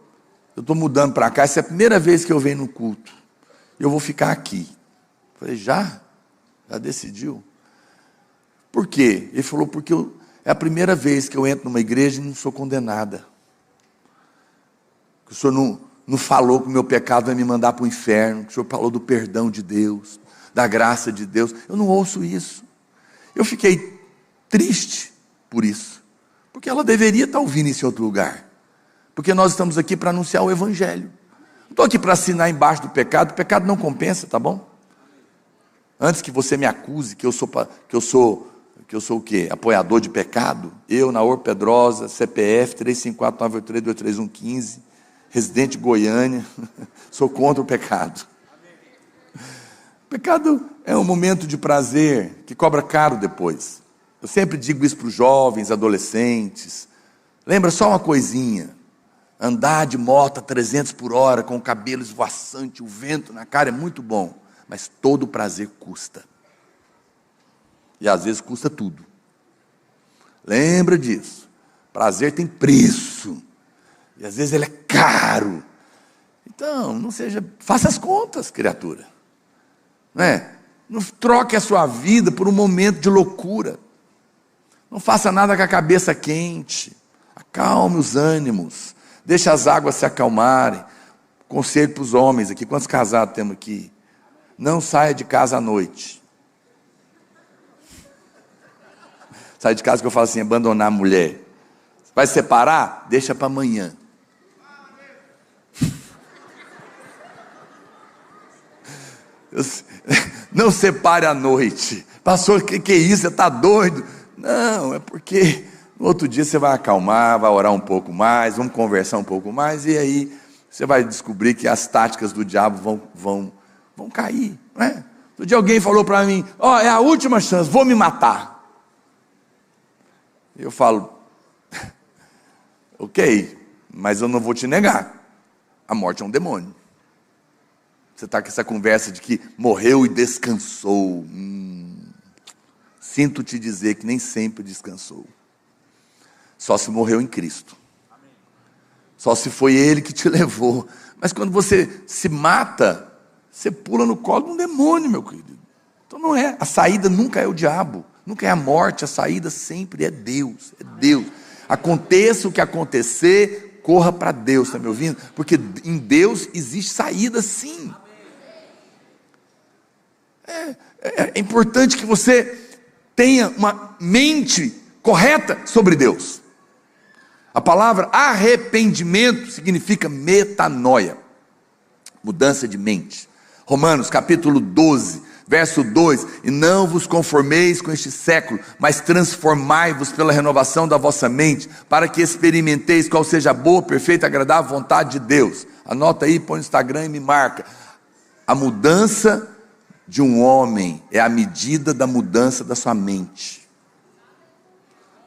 eu estou mudando para cá, essa é a primeira vez que eu venho no culto. Eu vou ficar aqui. Eu falei: já? Já decidiu? Por quê? Ele falou: porque é a primeira vez que eu entro numa igreja e não sou condenada. Que o senhor não falou que o meu pecado vai me mandar para o inferno, que o senhor falou do perdão de Deus, da graça de Deus. Eu não ouço isso. Eu fiquei triste por isso, porque ela deveria estar ouvindo isso em outro lugar, porque nós estamos aqui para anunciar o evangelho. Não estou aqui para assinar embaixo do pecado. O pecado não compensa, tá bom? Antes que você me acuse que eu sou o quê? Apoiador de pecado. Eu, Naor Pedrosa, CPF 354-983-23115, residente de Goiânia, sou contra o pecado. O pecado é um momento de prazer que cobra caro depois. Eu sempre digo isso para os jovens, adolescentes. Lembra só uma coisinha: andar de moto a 300 por hora, com o cabelo esvoaçante, o vento na cara, é muito bom, mas todo prazer custa. E às vezes custa tudo. Lembra disso. Prazer tem preço. E às vezes ele é caro. Então, faça as contas, criatura. Não troque a sua vida por um momento de loucura. Não faça nada com a cabeça quente. Acalme os ânimos. Deixe as águas se acalmarem. Conselho para os homens aqui. Quantos casados temos aqui? Não saia de casa à noite. Sai de casa que eu falo assim: abandonar a mulher. Vai separar? Deixa para amanhã. Não separe à noite. Pastor, que é isso? Você está doido? Não, é porque no outro dia você vai acalmar, vai orar um pouco mais, vamos conversar um pouco mais, e aí você vai descobrir que as táticas do diabo vão cair, não é? Outro dia alguém falou para mim: é a última chance, vou me matar. Eu falo: ok, mas eu não vou te negar, a morte é um demônio. Você está com essa conversa de que morreu e descansou. Sinto te dizer que nem sempre descansou. Só se morreu em Cristo. Só se foi Ele que te levou. Mas quando você se mata, você pula no colo de um demônio, meu querido. Então não é, a saída nunca é o diabo, nunca é a morte, a saída sempre é Deus. É Deus. Aconteça o que acontecer, corra para Deus, está me ouvindo? Porque em Deus existe saída, sim. É importante que você tenha uma mente correta sobre Deus. A palavra arrependimento significa metanoia, mudança de mente. Romanos capítulo 12, verso 2: e não vos conformeis com este século, mas transformai-vos pela renovação da vossa mente, para que experimenteis qual seja a boa, perfeita e agradável vontade de Deus. Anota aí, põe no Instagram e me marca. A mudança de um homem é a medida da mudança da sua mente.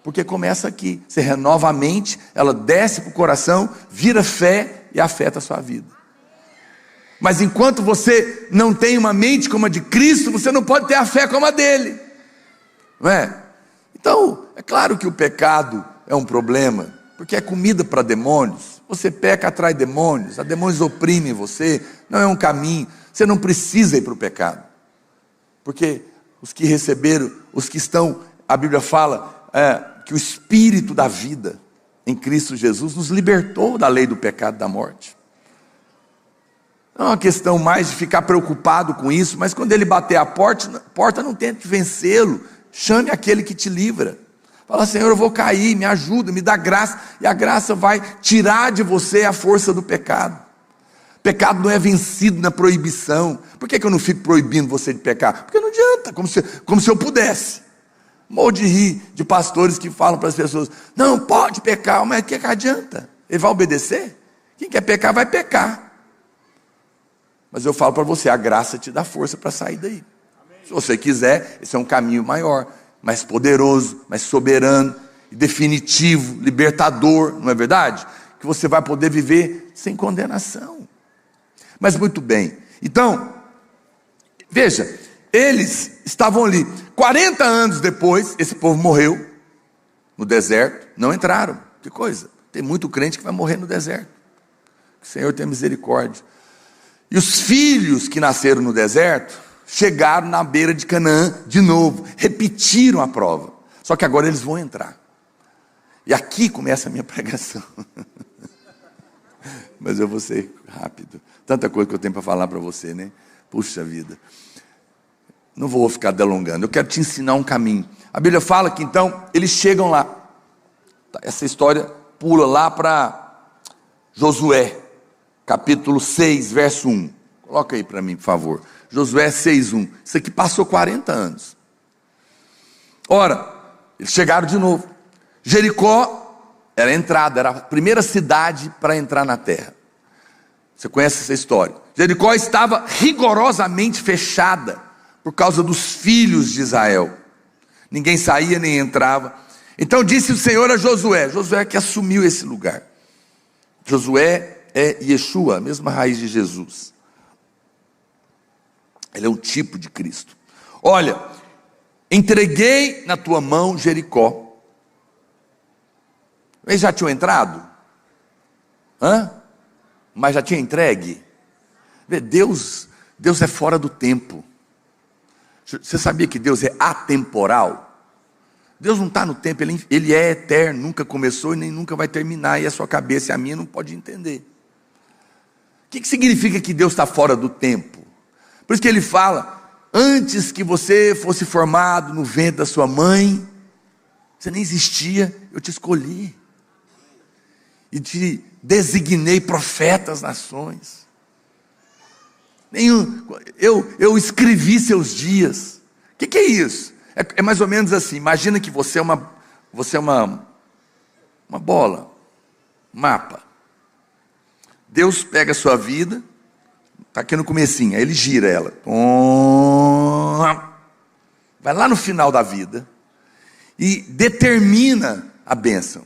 Porque começa aqui, você renova a mente, ela desce para o coração, vira fé e afeta a sua vida. Mas enquanto você não tem uma mente como a de Cristo, você não pode ter a fé como a dele, não é? Então, é claro que o pecado é um problema, porque é comida para demônios. Você peca, atrai demônios, os demônios oprimem você, não é um caminho. Você não precisa ir para o pecado, porque os que receberam, os que estão, a Bíblia fala que o Espírito da vida em Cristo Jesus nos libertou da lei do pecado e da morte. Não é uma questão mais de ficar preocupado com isso, mas quando ele bater a porta, não tente vencê-lo, chame aquele que te livra. Fala: Senhor, eu vou cair, me ajuda, me dá graça, e a graça vai tirar de você a força do pecado. Pecado não é vencido na proibição. Por que eu não fico proibindo você de pecar? Porque não adianta, como se eu pudesse. Morro de rir de pastores que falam para as pessoas: não pode pecar, mas o que adianta? Ele vai obedecer? Quem quer pecar vai pecar. Mas eu falo para você, a graça te dá força para sair daí. Se você quiser, esse é um caminho maior, mais poderoso, mais soberano, definitivo, libertador, não é verdade? Que você vai poder viver sem condenação. Mas muito bem, então, veja, eles estavam ali, 40 anos depois, esse povo morreu no deserto, não entraram. Que coisa, tem muito crente que vai morrer no deserto. Que o Senhor tenha misericórdia. E os filhos que nasceram no deserto chegaram na beira de Canaã de novo, repetiram a prova, só que agora eles vão entrar. E aqui começa a minha pregação. Mas eu vou ser rápido, tanta coisa que eu tenho para falar para você, né? Puxa vida, não vou ficar delongando, eu quero te ensinar um caminho. A Bíblia fala que então eles chegam lá, essa história pula lá para Josué capítulo 6, verso 1. Coloca aí para mim, por favor. Josué 6, 1. Isso aqui passou 40 anos. Ora, eles chegaram de novo. Jericó era a entrada, era a primeira cidade para entrar na terra. Você conhece essa história? Jericó estava rigorosamente fechada por causa dos filhos de Israel. Ninguém saía nem entrava. Então disse o Senhor a Josué. Josué que assumiu esse lugar. Josué é Yeshua, a mesma raiz de Jesus. Ele é um tipo de Cristo. Olha, entreguei na tua mão Jericó. Eles já tinham entrado? Mas já tinha entregue? Deus é fora do tempo. Você sabia que Deus é atemporal? Deus não está no tempo, ele é eterno, nunca começou e nem nunca vai terminar. E a sua cabeça e a minha não pode entender. O que significa que Deus está fora do tempo? Por isso que ele fala: antes que você fosse formado no ventre da sua mãe, você nem existia, eu te escolhi. E te designei profeta às nações. Eu escrevi seus dias. O que é isso? É mais ou menos assim, imagina que você é uma bola, um mapa. Deus pega a sua vida, está aqui no comecinho, aí ele gira ela. Vai lá no final da vida e determina a bênção.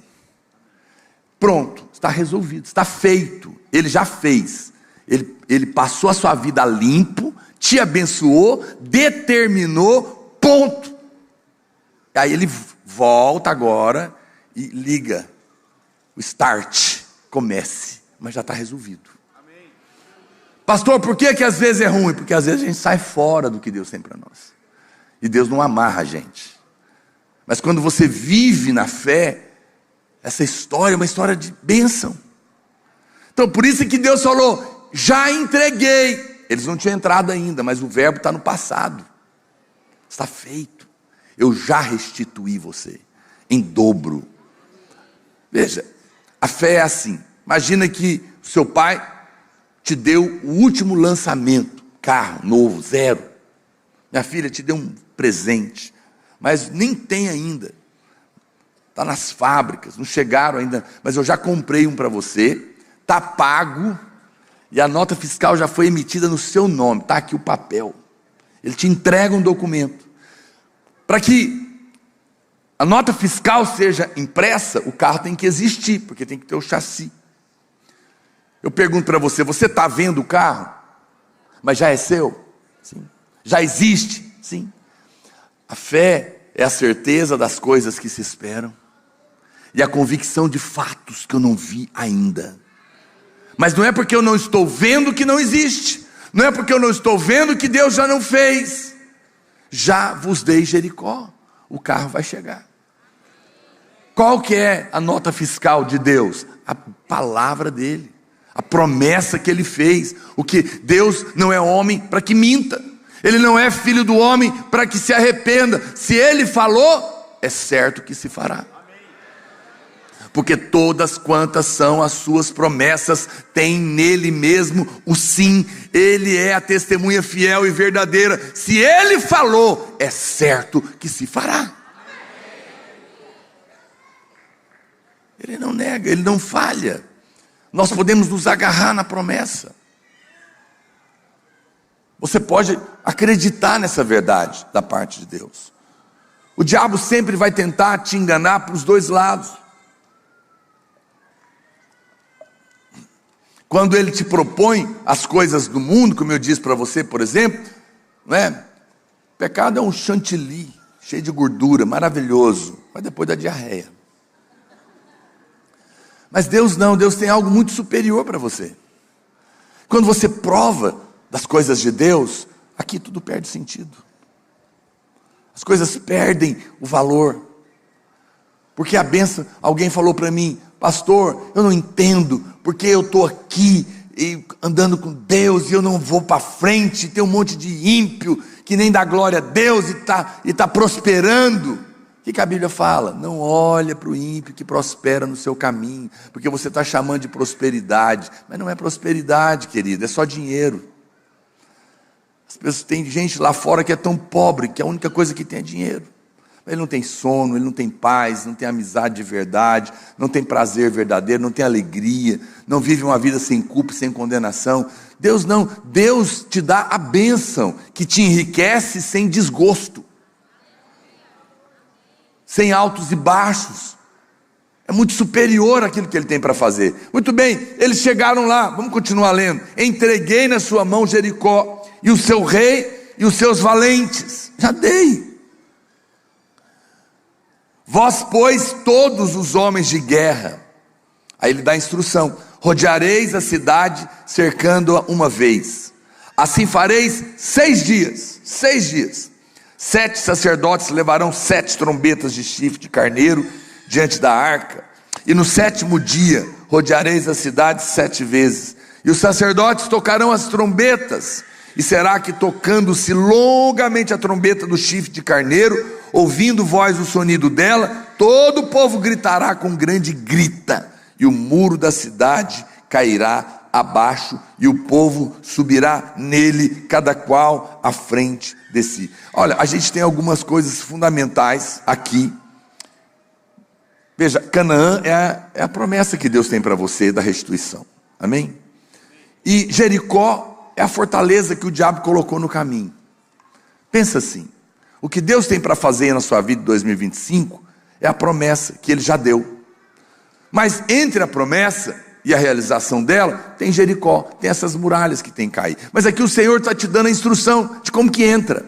Pronto, está resolvido, está feito. Ele já fez. Ele passou a sua vida limpo, te abençoou, determinou, ponto. Aí ele volta agora e liga o start, comece, mas já está resolvido. Amém. Pastor, por que às vezes é ruim? Porque às vezes a gente sai fora do que Deus tem para nós, e Deus não amarra a gente. Mas quando você vive na fé, essa história é uma história de bênção. Então por isso que Deus falou: já entreguei. Eles não tinham entrado ainda, mas o verbo está no passado, está feito. Eu já restituí você em dobro. Veja, a fé é assim. Imagina que o seu pai te deu o último lançamento, carro novo, zero. Minha filha te deu um presente, mas nem tem ainda. Está nas fábricas, não chegaram ainda, mas eu já comprei um para você, está pago, e a nota fiscal já foi emitida no seu nome, está aqui o papel. Ele te entrega um documento. Para que a nota fiscal seja impressa, o carro tem que existir, porque tem que ter o chassi. Eu pergunto para você: você está vendo o carro? Mas já é seu? Sim. Já existe? Sim. A fé é a certeza das coisas que se esperam e a convicção de fatos que eu não vi ainda. Mas não é porque eu não estou vendo que não existe, não é porque eu não estou vendo que Deus já não fez. Já vos dei Jericó, o carro vai chegar. Qual que é a nota fiscal de Deus? A palavra dele, a promessa que ele fez. O que Deus não é homem para que minta, ele não é filho do homem para que se arrependa. Se ele falou, é certo que se fará. Porque todas quantas são as suas promessas, tem nele mesmo o sim. Ele é a testemunha fiel e verdadeira. Se ele falou, é certo que se fará. Ele não nega, ele não falha. Nós podemos nos agarrar na promessa. Você pode acreditar nessa verdade da parte de Deus. O diabo sempre vai tentar te enganar para os dois lados. Quando ele te propõe as coisas do mundo, como eu disse para você, por exemplo, né? Pecado é um chantilly, cheio de gordura, maravilhoso, mas depois da diarreia. Mas Deus não, Deus tem algo muito superior para você. Quando você prova das coisas de Deus, aqui tudo perde sentido. As coisas perdem o valor. Porque a bênção, alguém falou para mim, pastor, eu não entendo, porque eu estou aqui andando com Deus e eu não vou para frente, tem um monte de ímpio que nem dá glória a Deus e tá prosperando. O que a Bíblia fala? Não olha para o ímpio que prospera no seu caminho, porque você está chamando de prosperidade, mas não é prosperidade, querido, é só dinheiro. As pessoas, tem gente lá fora que é tão pobre, que a única coisa que tem é dinheiro. Ele não tem sono, ele não tem paz, não tem amizade de verdade, não tem prazer verdadeiro, não tem alegria, não vive uma vida sem culpa e sem condenação. Deus não, Deus te dá a bênção que te enriquece sem desgosto, sem altos e baixos. É muito superior àquilo que ele tem para fazer. Muito bem, eles chegaram lá, vamos continuar lendo. Entreguei na sua mão Jericó, e o seu rei e os seus valentes. Já dei. Vós, pois, todos os homens de guerra. Aí ele dá a instrução: rodeareis a cidade, cercando-a uma vez. Assim fareis 6 dias. 6 dias. 7 sacerdotes levarão 7 trombetas de chifre de carneiro diante da arca. E no 7º dia rodeareis a cidade 7 vezes. E os sacerdotes tocarão as trombetas. E será que, tocando-se longamente a trombeta do chifre de carneiro, ouvindo vós o sonido dela, todo o povo gritará com grande grita, e o muro da cidade cairá abaixo, e o povo subirá nele, cada qual à frente de si. Olha, a gente tem algumas coisas fundamentais aqui. Veja, Canaã é a promessa que Deus tem para você da restituição, amém? E Jericó é a fortaleza que o diabo colocou no caminho. Pensa assim: o que Deus tem para fazer na sua vida em 2025 é a promessa que ele já deu. Mas entre a promessa e a realização dela, tem Jericó, tem essas muralhas que tem que cair. Mas aqui o Senhor está te dando a instrução de como que entra,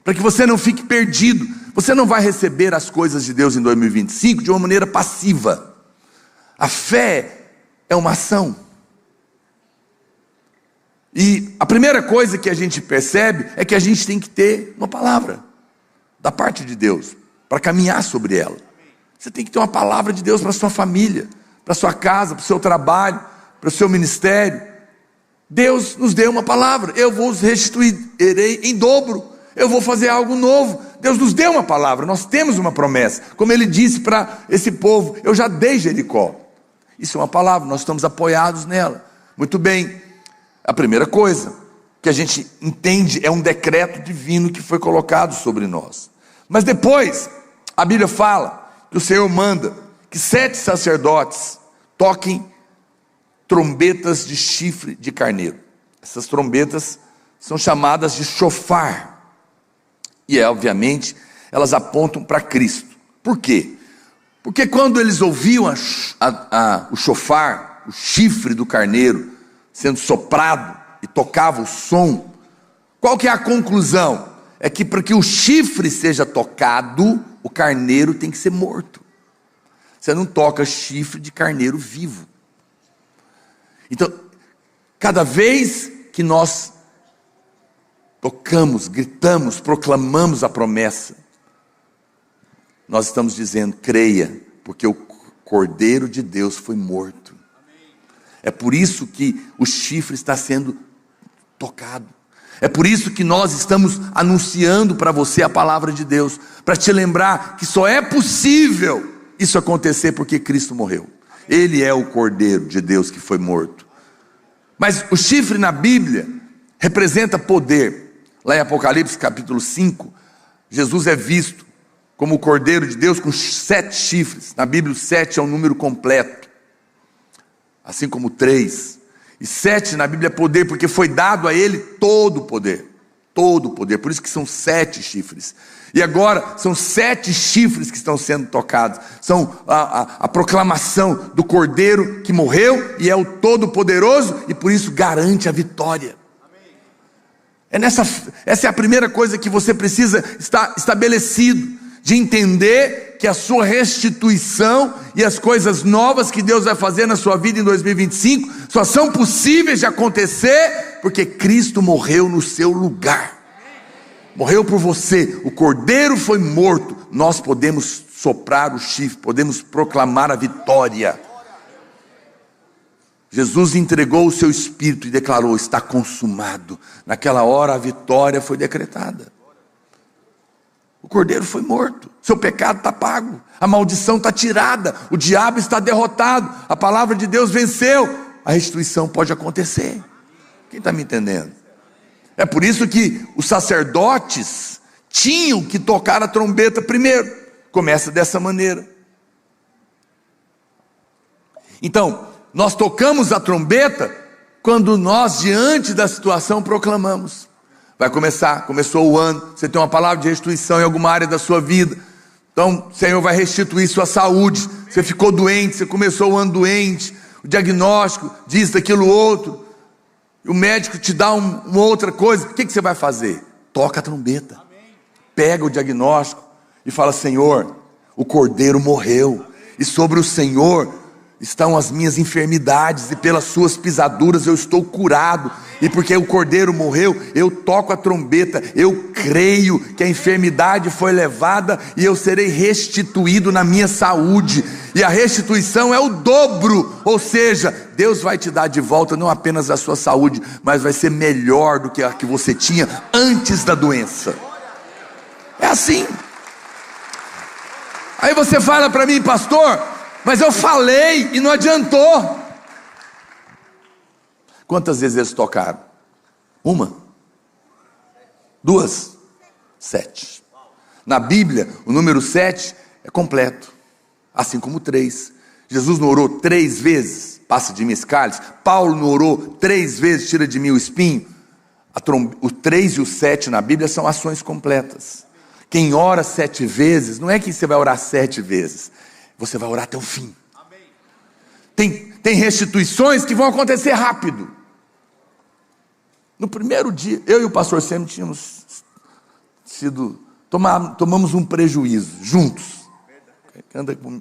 para que você não fique perdido. Você não vai receber as coisas de Deus em 2025 de uma maneira passiva. A fé é uma ação. E a primeira coisa que a gente percebe é que a gente tem que ter uma palavra da parte de Deus para caminhar sobre ela. Você tem que ter uma palavra de Deus para a sua família, para a sua casa, para o seu trabalho, para o seu ministério. Deus nos deu uma palavra: eu vos restituirei em dobro, eu vou fazer algo novo. Deus nos deu uma palavra, nós temos uma promessa. Como ele disse para esse povo: eu já dei Jericó. Isso é uma palavra, nós estamos apoiados nela. Muito bem. A primeira coisa que a gente entende é um decreto divino que foi colocado sobre nós. Mas depois, a Bíblia fala que o Senhor manda que 7 sacerdotes toquem trombetas de chifre de carneiro. Essas trombetas são chamadas de chofar. E obviamente, elas apontam para Cristo. Por quê? Porque quando eles ouviam o chofar, o chifre do carneiro, sendo soprado e tocava o som, qual que é a conclusão? é que para que o chifre seja tocado, o carneiro tem que ser morto. Você não toca chifre de carneiro vivo. Então, cada vez que nós tocamos, gritamos, proclamamos a promessa, nós estamos dizendo: creia, porque o Cordeiro de Deus foi morto. É por isso que o chifre está sendo tocado. É por isso que nós estamos anunciando para você a palavra de Deus, para te lembrar que só é possível isso acontecer porque Cristo morreu. Ele é o Cordeiro de Deus que foi morto. Mas o chifre na Bíblia representa poder. Lá em Apocalipse capítulo 5, Jesus é visto como o Cordeiro de Deus com 7 chifres. Na Bíblia o 7 é um número completo, assim como 3. E 7 na Bíblia é poder, porque foi dado a ele todo o poder. Todo o poder, por isso que são 7 chifres. E agora são 7 chifres que estão sendo tocados. São a proclamação do Cordeiro que morreu e é o Todo-Poderoso, e por isso garante a vitória. Essa é a primeira coisa que você precisa estar estabelecido, de entender que a sua restituição e as coisas novas que Deus vai fazer na sua vida em 2025 só são possíveis de acontecer porque Cristo morreu no seu lugar. Morreu por você. O Cordeiro foi morto. Nós podemos soprar o chifre, podemos proclamar a vitória. Jesus entregou o seu Espírito e declarou: está consumado. Naquela hora a vitória foi decretada. O Cordeiro foi morto, seu pecado está pago, a maldição está tirada, o diabo está derrotado, a palavra de Deus venceu, a restituição pode acontecer. Quem está me entendendo? É por isso que os sacerdotes tinham que tocar a trombeta primeiro. Começa dessa maneira. Então, nós tocamos a trombeta quando nós, diante da situação, proclamamos. Vai começou o ano, você tem uma palavra de restituição em alguma área da sua vida. Então, o Senhor vai restituir sua saúde. Você ficou doente, você começou o ano doente, o diagnóstico diz daquilo outro, o médico te dá uma outra coisa. O que você vai fazer? Toca a trombeta. Pega o diagnóstico e fala: Senhor, o Cordeiro morreu, e sobre o Senhor estão as minhas enfermidades, e pelas suas pisaduras eu estou curado. E porque o Cordeiro morreu, eu toco a trombeta, eu creio que a enfermidade foi levada e eu serei restituído na minha saúde. E a restituição é o dobro, ou seja, Deus vai te dar de volta não apenas a sua saúde, mas vai ser melhor do que a que você tinha antes da doença. É assim. Aí você fala para mim: pastor, mas eu falei e não adiantou. Quantas vezes eles tocaram? 1? 2? 7. Na Bíblia, o número 7 é completo, assim como 3. Jesus não orou 3 vezes: passa de mim esse cálice. Paulo não orou 3 vezes: tira de mim o espinho. O 3 e o 7 na Bíblia são ações completas. Quem ora 7 vezes, não é que você vai orar 7 vezes, você vai orar até o fim. Tem restituições que vão acontecer rápido. No primeiro dia, eu e o pastor Sêmio tínhamos tomamos um prejuízo juntos.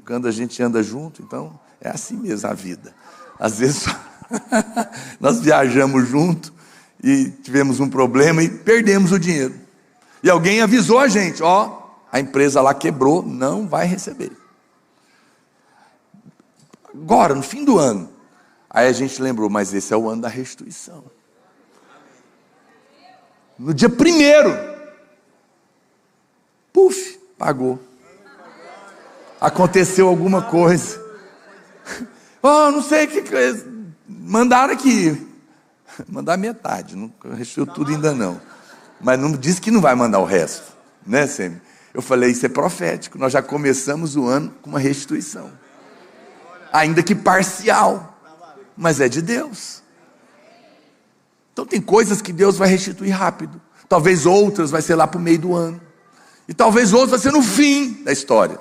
Quando a gente anda junto, então é assim mesmo a vida. Às vezes nós viajamos junto e tivemos um problema e perdemos o dinheiro. E alguém avisou a gente: a empresa lá quebrou, não vai receber. Agora, no fim do ano, aí a gente lembrou: mas esse é o ano da restituição. No dia 1º, puf, pagou. Aconteceu alguma coisa. Não sei o que mandaram aqui. Mandar metade, não restituiu tudo ainda não. Mas não disse que não vai mandar o resto, né, Sêmio? Eu falei: isso é profético, nós já começamos o ano com uma restituição. Ainda que parcial, mas é de Deus. Então tem coisas que Deus vai restituir rápido. Talvez outras vai ser lá para o meio do ano. E talvez outras vai ser no fim da história.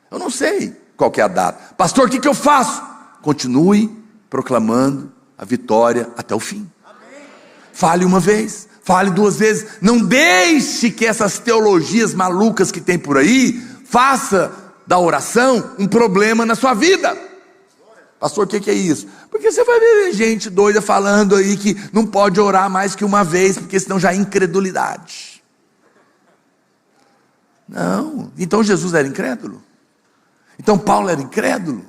Eu não sei qual que é a data. Pastor, o que eu faço? Continue proclamando a vitória até o fim. Fale uma vez, Fale 2 vezes. Não deixe que essas teologias malucas que tem por aí faça da oração um problema na sua vida. Pastor, o que é isso? Porque você vai ver gente doida falando aí que não pode orar mais que uma vez, porque senão já é incredulidade. Não. Então Jesus era incrédulo? Então Paulo era incrédulo?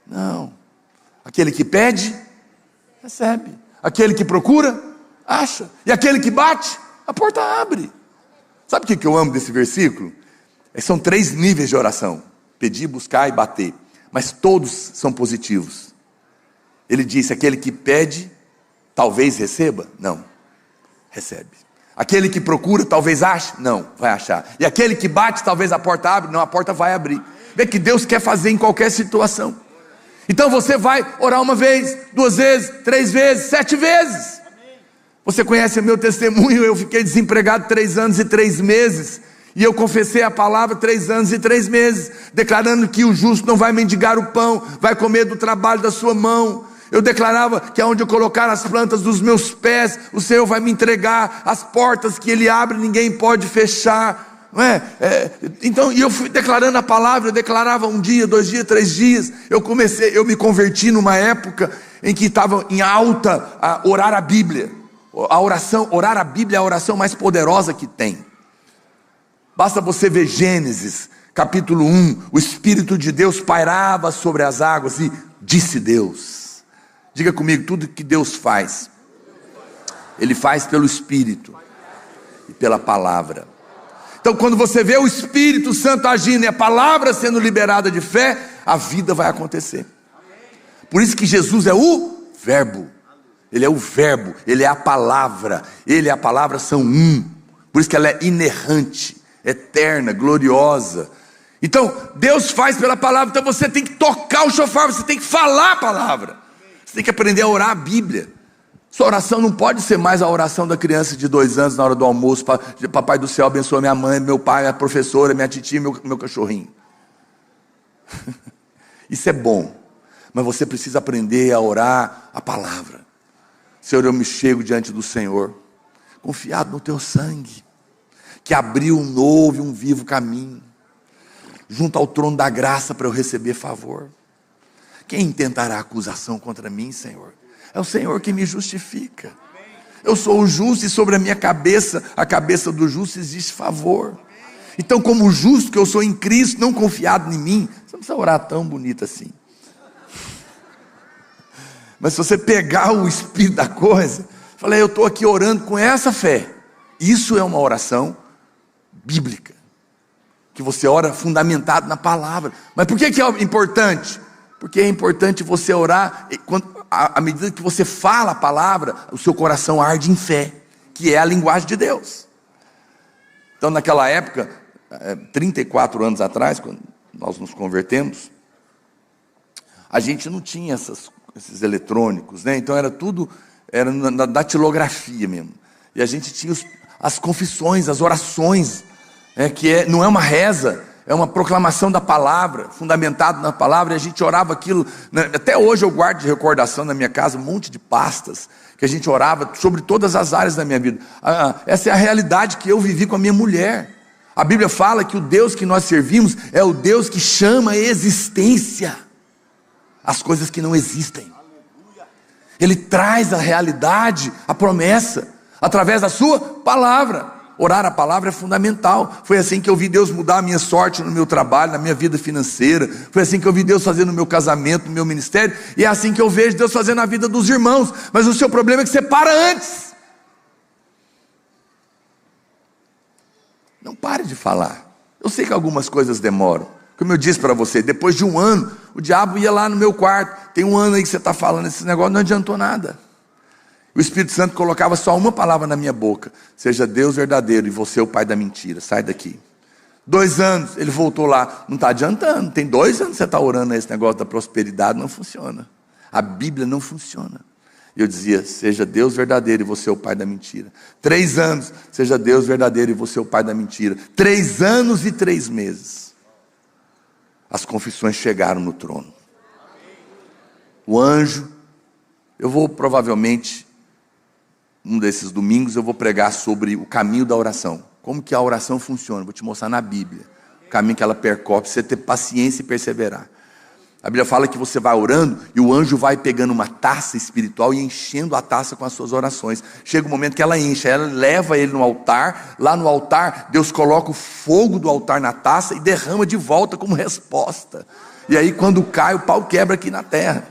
Não. Aquele que pede, recebe. Aquele que procura, acha. E aquele que bate, a porta abre. Sabe o que eu amo desse versículo? São 3 níveis de oração: pedir, buscar e bater. Mas todos são positivos. Ele disse: aquele que pede, talvez receba? Não, recebe. Aquele que procura, talvez ache? Não, vai achar. E aquele que bate, talvez a porta abre? Não, a porta vai abrir. Vê que Deus quer fazer em qualquer situação. Então você vai orar 1 vez, 2 vezes, 3 vezes, 7 vezes. Você conhece o meu testemunho? Eu fiquei desempregado 3 anos e 3 meses. E eu confessei a palavra 3 anos e 3 meses, declarando que o justo não vai mendigar o pão, vai comer do trabalho da sua mão. Eu declarava que aonde eu colocar as plantas dos meus pés, o Senhor vai me entregar. As portas que Ele abre, ninguém pode fechar. Não é? Então, e eu fui declarando a palavra. Eu declarava 1 dia, 2 dias, 3 dias. Eu me converti numa época em que estava em alta a orar a Bíblia. Orar a Bíblia é a oração mais poderosa que tem. Basta você ver Gênesis, capítulo 1, o Espírito de Deus pairava sobre as águas e disse Deus. Diga comigo, tudo que Deus faz, Ele faz pelo Espírito e pela palavra. Então quando você vê o Espírito Santo agindo e a palavra sendo liberada de fé, a vida vai acontecer. Por isso que Jesus é o Verbo. Ele é o Verbo, Ele é a palavra. Ele e a palavra são um. Por isso que ela é inerrante, eterna, gloriosa. Então Deus faz pela palavra. Então você tem que tocar o chofar, você tem que falar a palavra, você tem que aprender a orar a Bíblia. Sua oração não pode ser mais a oração da criança de 2 anos na hora do almoço: papai do céu abençoa minha mãe, meu pai, a professora, minha titia, meu cachorrinho. Isso é bom, mas você precisa aprender a orar a palavra. Senhor, eu me chego diante do Senhor, confiado no teu sangue, que abriu um novo e um vivo caminho, junto ao trono da graça para eu receber favor. Quem intentará acusação contra mim, Senhor? É o Senhor que me justifica. Eu sou o justo e sobre a minha cabeça, a cabeça do justo, existe favor. Então, como justo que eu sou em Cristo, não confiado em mim, você não precisa orar tão bonito assim. Mas se você pegar o espírito da coisa, falei, eu estou aqui orando com essa fé. Isso é uma oração bíblica, que você ora fundamentado na palavra. Mas por que é importante? Porque é importante você orar, à medida que você fala a palavra, o seu coração arde em fé, que é a linguagem de Deus. Então naquela época, 34 anos atrás, quando nós nos convertemos, a gente não tinha esses eletrônicos, né? Então era tudo, era na datilografia mesmo. E a gente tinha as confissões, as orações, que não é uma reza, é uma proclamação da palavra, fundamentado na palavra. E a gente orava aquilo, né? Até hoje eu guardo de recordação na minha casa um monte de pastas que a gente orava sobre todas as áreas da minha vida. Essa é a realidade que eu vivi com a minha mulher. A Bíblia fala que o Deus que nós servimos é o Deus que chama a existência as coisas que não existem. Ele traz a realidade, a promessa, através da sua palavra. Orar a palavra é fundamental. Foi assim que eu vi Deus mudar a minha sorte no meu trabalho, na minha vida financeira. Foi assim que eu vi Deus fazer no meu casamento, no meu ministério. E é assim que eu vejo Deus fazer na vida dos irmãos. Mas o seu problema é que você para antes. Não pare de falar. Eu sei que algumas coisas demoram. Como eu disse para você, depois de 1 ano, o diabo ia lá no meu quarto. Tem 1 ano aí que você está falando esse negócio, não adiantou nada. O Espírito Santo colocava só uma palavra na minha boca: seja Deus verdadeiro e você o pai da mentira, sai daqui. 2 anos, ele voltou lá, não está adiantando, tem 2 anos que você está orando esse negócio da prosperidade, não funciona. A Bíblia não funciona. Eu dizia, seja Deus verdadeiro e você o pai da mentira. 3 anos, seja Deus verdadeiro e você o pai da mentira. 3 anos e 3 meses. As confissões chegaram no trono. O anjo, eu vou provavelmente um desses domingos eu vou pregar sobre o caminho da oração. Como que a oração funciona? Vou te mostrar na Bíblia. O caminho que ela percorre, para você ter paciência e perseverar. A Bíblia fala que você vai orando e o anjo vai pegando uma taça espiritual e enchendo a taça com as suas orações. Chega um momento que ela enche, ela leva ele no altar. Lá no altar, Deus coloca o fogo do altar na taça e derrama de volta como resposta. E aí quando cai, o pau quebra aqui na terra.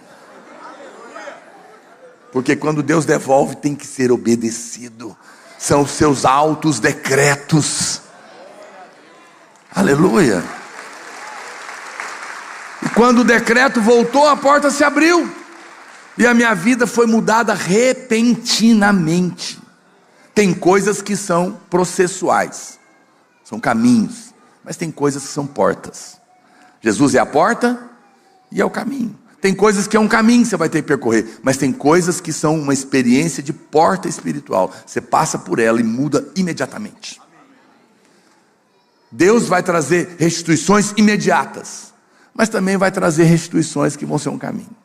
Porque quando Deus devolve, tem que ser obedecido. São os seus altos decretos. Aleluia. E quando o decreto voltou, a porta se abriu. E a minha vida foi mudada repentinamente. Tem coisas que são processuais. São caminhos. Mas tem coisas que são portas. Jesus é a porta e é o caminho. Tem coisas que é um caminho que você vai ter que percorrer. Mas tem coisas que são uma experiência de porta espiritual. Você passa por ela e muda imediatamente. Deus vai trazer restituições imediatas. Mas também vai trazer restituições que vão ser um caminho.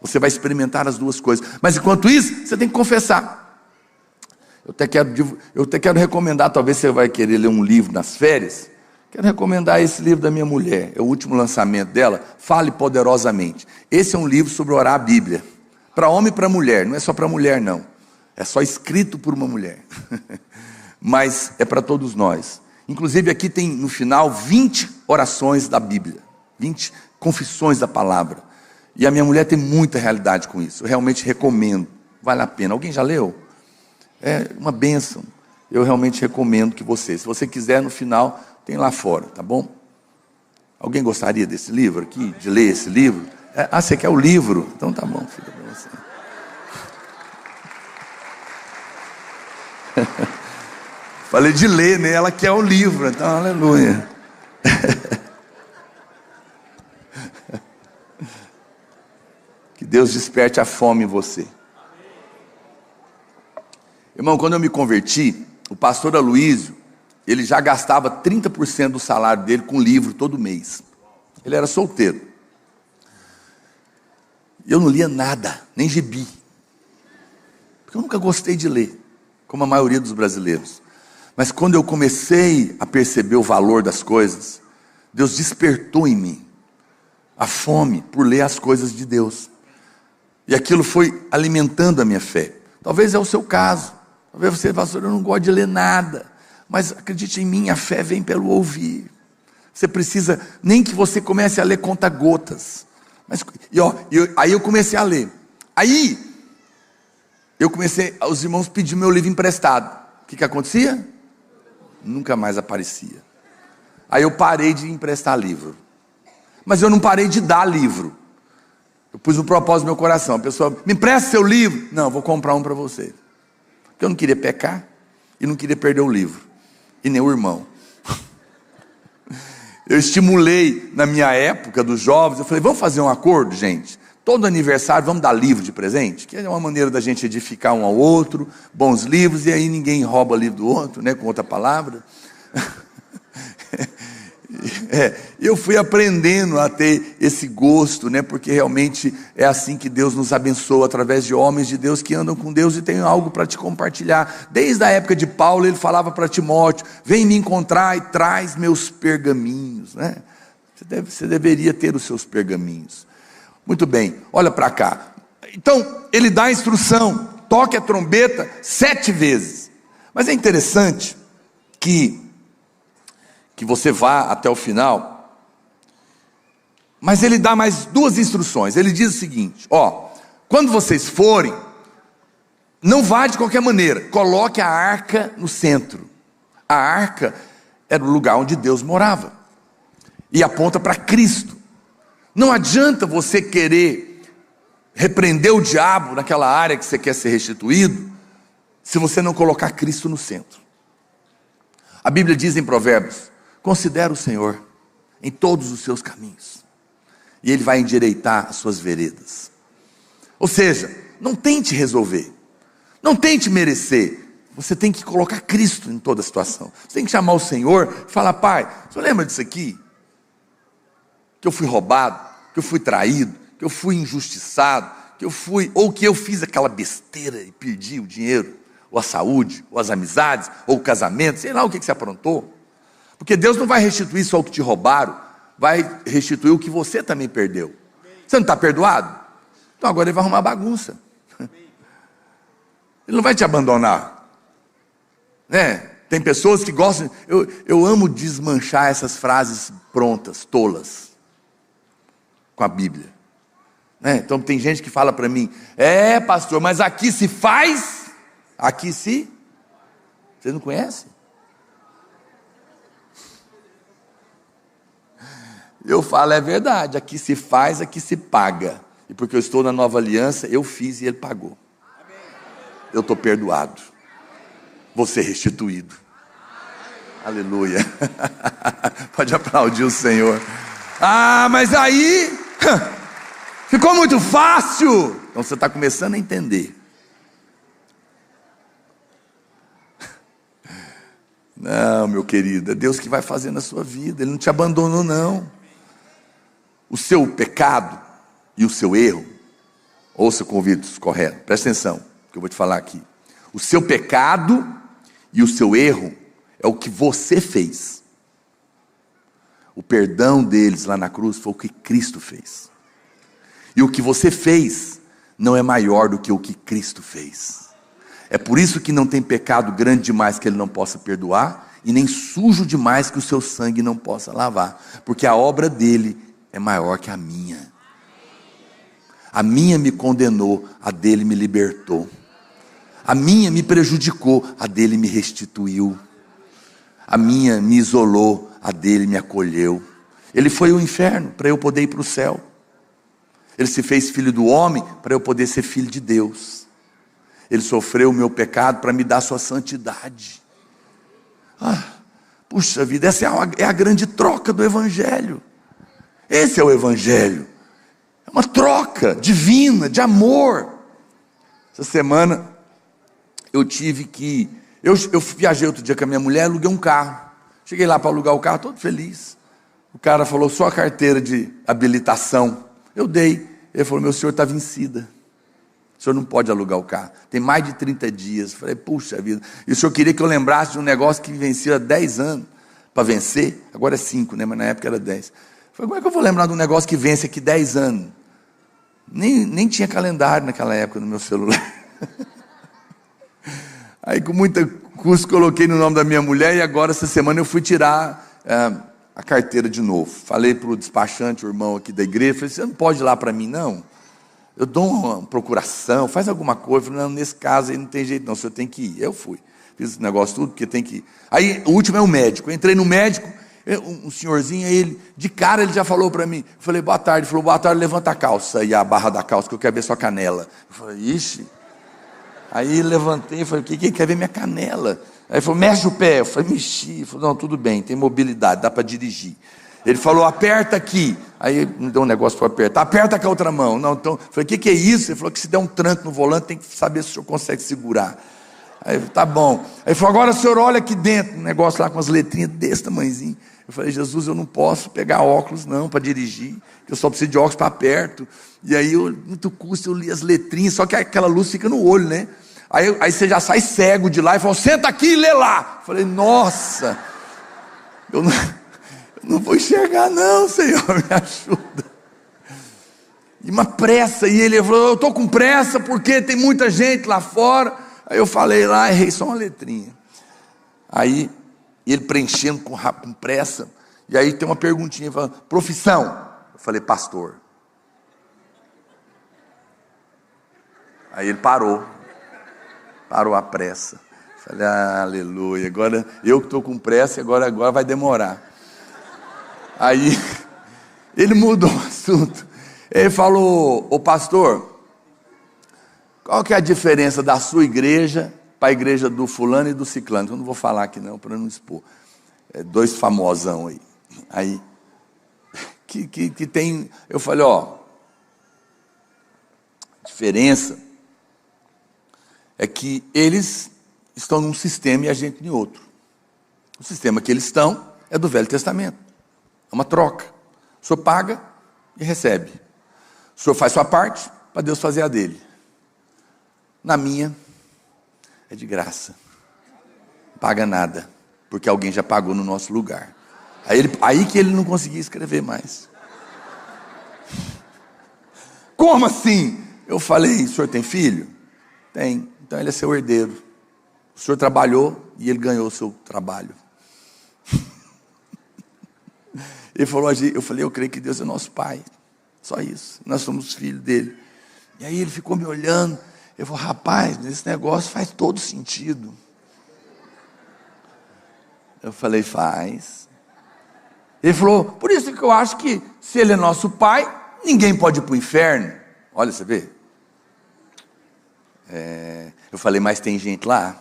Você vai experimentar as duas coisas. Mas enquanto isso, você tem que confessar. Eu até quero recomendar, talvez você vai querer ler um livro nas férias. Quero recomendar esse livro da minha mulher. É o último lançamento dela, Fale Poderosamente. Esse é um livro sobre orar a Bíblia. Para homem e para mulher. Não é só para mulher, não. É só escrito por uma mulher. Mas é para todos nós. Inclusive aqui tem no final 20 orações da Bíblia. 20 confissões da palavra. E a minha mulher tem muita realidade com isso. Eu realmente recomendo. Vale a pena. Alguém já leu? É uma bênção. Eu realmente recomendo que você. Se você quiser, no final, tem lá fora, tá bom? Alguém gostaria desse livro aqui? De ler esse livro? Você quer o livro? Então tá bom, filha, para você. Falei de ler, né? Ela quer o livro, então aleluia. Que Deus desperte a fome em você. Irmão, quando eu me converti, o pastor Aloísio, ele já gastava 30% do salário dele com livro todo mês. Ele era solteiro. E eu não lia nada, nem gibi. Porque eu nunca gostei de ler, como a maioria dos brasileiros. Mas quando eu comecei a perceber o valor das coisas, Deus despertou em mim a fome por ler as coisas de Deus. E aquilo foi alimentando a minha fé. Talvez é o seu caso. Talvez você, pastor, eu não gosto de ler nada. Mas acredite em mim, a fé vem pelo ouvir. Você precisa, nem que você comece a ler conta-gotas. Aí eu comecei a ler. Aí, os irmãos pediram meu livro emprestado. O que acontecia? Nunca mais aparecia. Aí eu parei de emprestar livro. Mas eu não parei de dar livro. Eu pus um propósito no meu coração. A pessoa, me empresta seu livro. Não, vou comprar um para você. Porque eu não queria pecar e não queria perder o livro. E nem o irmão. Eu estimulei na minha época dos jovens. Eu falei, vamos fazer um acordo, gente? Todo aniversário vamos dar livro de presente? Que é uma maneira da gente edificar um ao outro. Bons livros. E aí ninguém rouba livro do outro, né? Com outra palavra. Eu fui aprendendo a ter esse gosto, né? Porque realmente é assim que Deus nos abençoa, através de homens de Deus que andam com Deus e têm algo para te compartilhar. Desde a época de Paulo, ele falava para Timóteo, vem me encontrar e traz meus pergaminhos, né? Você deveria ter os seus pergaminhos. Muito bem, olha para cá. Então, ele dá a instrução, toque a trombeta 7 vezes. Mas é interessante que você vá até o final, mas ele dá mais 2 instruções. Ele diz o seguinte, quando vocês forem, não vá de qualquer maneira, coloque a arca no centro. A arca era o lugar onde Deus morava, e aponta para Cristo. Não adianta você querer repreender o diabo naquela área que você quer ser restituído, se você não colocar Cristo no centro. A Bíblia diz em Provérbios, considera o Senhor em todos os seus caminhos, e Ele vai endireitar as suas veredas. Ou seja, não tente resolver, não tente merecer, você tem que colocar Cristo em toda a situação. Você tem que chamar o Senhor e falar, Pai, o Senhor lembra disso aqui? Que eu fui roubado, que eu fui traído, que eu fui injustiçado, que eu fui, ou que eu fiz aquela besteira e perdi o dinheiro, ou a saúde, ou as amizades, ou o casamento, sei lá o que você aprontou. Porque Deus não vai restituir só o que te roubaram, vai restituir o que você também perdeu. Você não está perdoado? Então agora ele vai arrumar bagunça. Ele não vai te abandonar, né? Tem pessoas que gostam, eu amo desmanchar essas frases prontas, tolas, com a Bíblia, né? Então tem gente que fala para mim, pastor, mas aqui se faz, aqui se, vocês não conhecem? Eu falo, é verdade, aqui se faz, aqui se paga, e porque eu estou na nova aliança, eu fiz e ele pagou, eu estou perdoado, vou ser restituído. Aleluia. Pode aplaudir o Senhor. Mas aí ficou muito fácil. Então você está começando a entender. Não, meu querido, é Deus que vai fazer na sua vida. Ele não te abandonou, não. O seu pecado e o seu erro, ouça com ouvidos corretos, presta atenção, que eu vou te falar aqui. O seu pecado e o seu erro é o que você fez. O perdão deles lá na cruz foi o que Cristo fez. E o que você fez não é maior do que o que Cristo fez. É por isso que não tem pecado grande demais que Ele não possa perdoar, e nem sujo demais que o seu sangue não possa lavar. Porque a obra dele é maior que a minha. A minha me condenou, a dele me libertou. A minha me prejudicou, a dele me restituiu. A minha me isolou, a dele me acolheu. Ele foi ao inferno para eu poder ir para o céu. Ele se fez filho do homem para eu poder ser filho de Deus. Ele sofreu o meu pecado para me dar a sua santidade. Puxa vida, essa é a grande troca do Evangelho. Esse é o Evangelho. É uma troca divina, de amor. Essa semana eu tive que... Eu viajei outro dia com a minha mulher, aluguei um carro. Cheguei lá para alugar o carro, todo feliz. O cara falou, só a carteira de habilitação. Eu dei. Ele falou, meu senhor está vencida. O senhor não pode alugar o carro. Tem mais de 30 dias. Eu falei, puxa vida. E o senhor queria que eu lembrasse de um negócio que vencia há 10 anos para vencer? Agora é 5, né? Mas na época era 10. Eu falei, como é que eu vou lembrar de um negócio que vence aqui 10 anos? Nem tinha calendário naquela época no meu celular. Aí com muita custo coloquei no nome da minha mulher, e agora essa semana eu fui tirar a carteira de novo. Falei para o despachante, o irmão aqui da igreja, falei, você não pode ir lá para mim não? Eu dou uma procuração, faz alguma coisa. Falei, não, nesse caso aí não tem jeito não, o senhor tem que ir. Eu fui, fiz esse negócio tudo, porque tem que ir. Aí o último é o médico, eu entrei no médico, um senhorzinho, ele, de cara ele já falou para mim, eu falei, boa tarde, ele falou, boa tarde, levanta a calça, e a barra da calça, que eu quero ver sua canela. Eu falei, ixi. Aí levantei e falei, o que quer ver minha canela? Aí ele falou, mexe o pé. Eu falei, mexi. Ele falou, não, tudo bem, tem mobilidade, dá para dirigir. Ele falou, aperta aqui. Aí me deu um negócio para apertar. Aperta com a outra mão. Não, então, eu falei, o que é isso? Ele falou que se der um tranco no volante, tem que saber se o senhor consegue segurar. Aí eu falei, tá bom. Aí ele falou, agora o senhor olha aqui dentro, um negócio lá com as letrinhas desse tamanhozinho. Eu falei, Jesus, eu não posso pegar óculos não para dirigir, eu só preciso de óculos para perto. E aí, muito custo, eu li as letrinhas, só que aquela luz fica no olho, né? Aí você já sai cego de lá e fala, senta aqui e lê lá. Eu falei, nossa, eu não vou enxergar não, Senhor, me ajuda. E uma pressa, e ele falou, eu estou com pressa porque tem muita gente lá fora. Aí eu falei lá, errei só uma letrinha. Aí ele preenchendo com pressa, e aí tem uma perguntinha, falando, profissão? Eu falei, pastor. Aí ele parou a pressa. Falei, aleluia, agora eu que estou com pressa, agora vai demorar. Aí ele mudou o assunto. Ele falou, ô pastor, qual que é a diferença da sua igreja para a igreja do fulano e do ciclano? Eu não vou falar aqui não, para não expor. Dois famosão aí. Aí que tem, eu falei, diferença é que eles estão num sistema e a gente em outro. O sistema que eles estão é do Velho Testamento. É uma troca. O senhor paga e recebe. O senhor faz sua parte para Deus fazer a dele. Na minha, é de graça. Não paga nada, porque alguém já pagou no nosso lugar. Aí que ele não conseguia escrever mais. Como assim? Eu falei, o senhor tem filho? Tem, então ele é seu herdeiro. O senhor trabalhou e ele ganhou o seu trabalho. Ele falou, eu falei, eu creio que Deus é nosso pai. Só isso, nós somos filhos dele. E aí ele ficou me olhando. Eu falei, rapaz, esse negócio faz todo sentido. Eu falei, faz. Ele falou, por isso que eu acho que se ele é nosso pai, ninguém pode ir para o inferno. Olha, você vê. Eu falei, mas tem gente lá.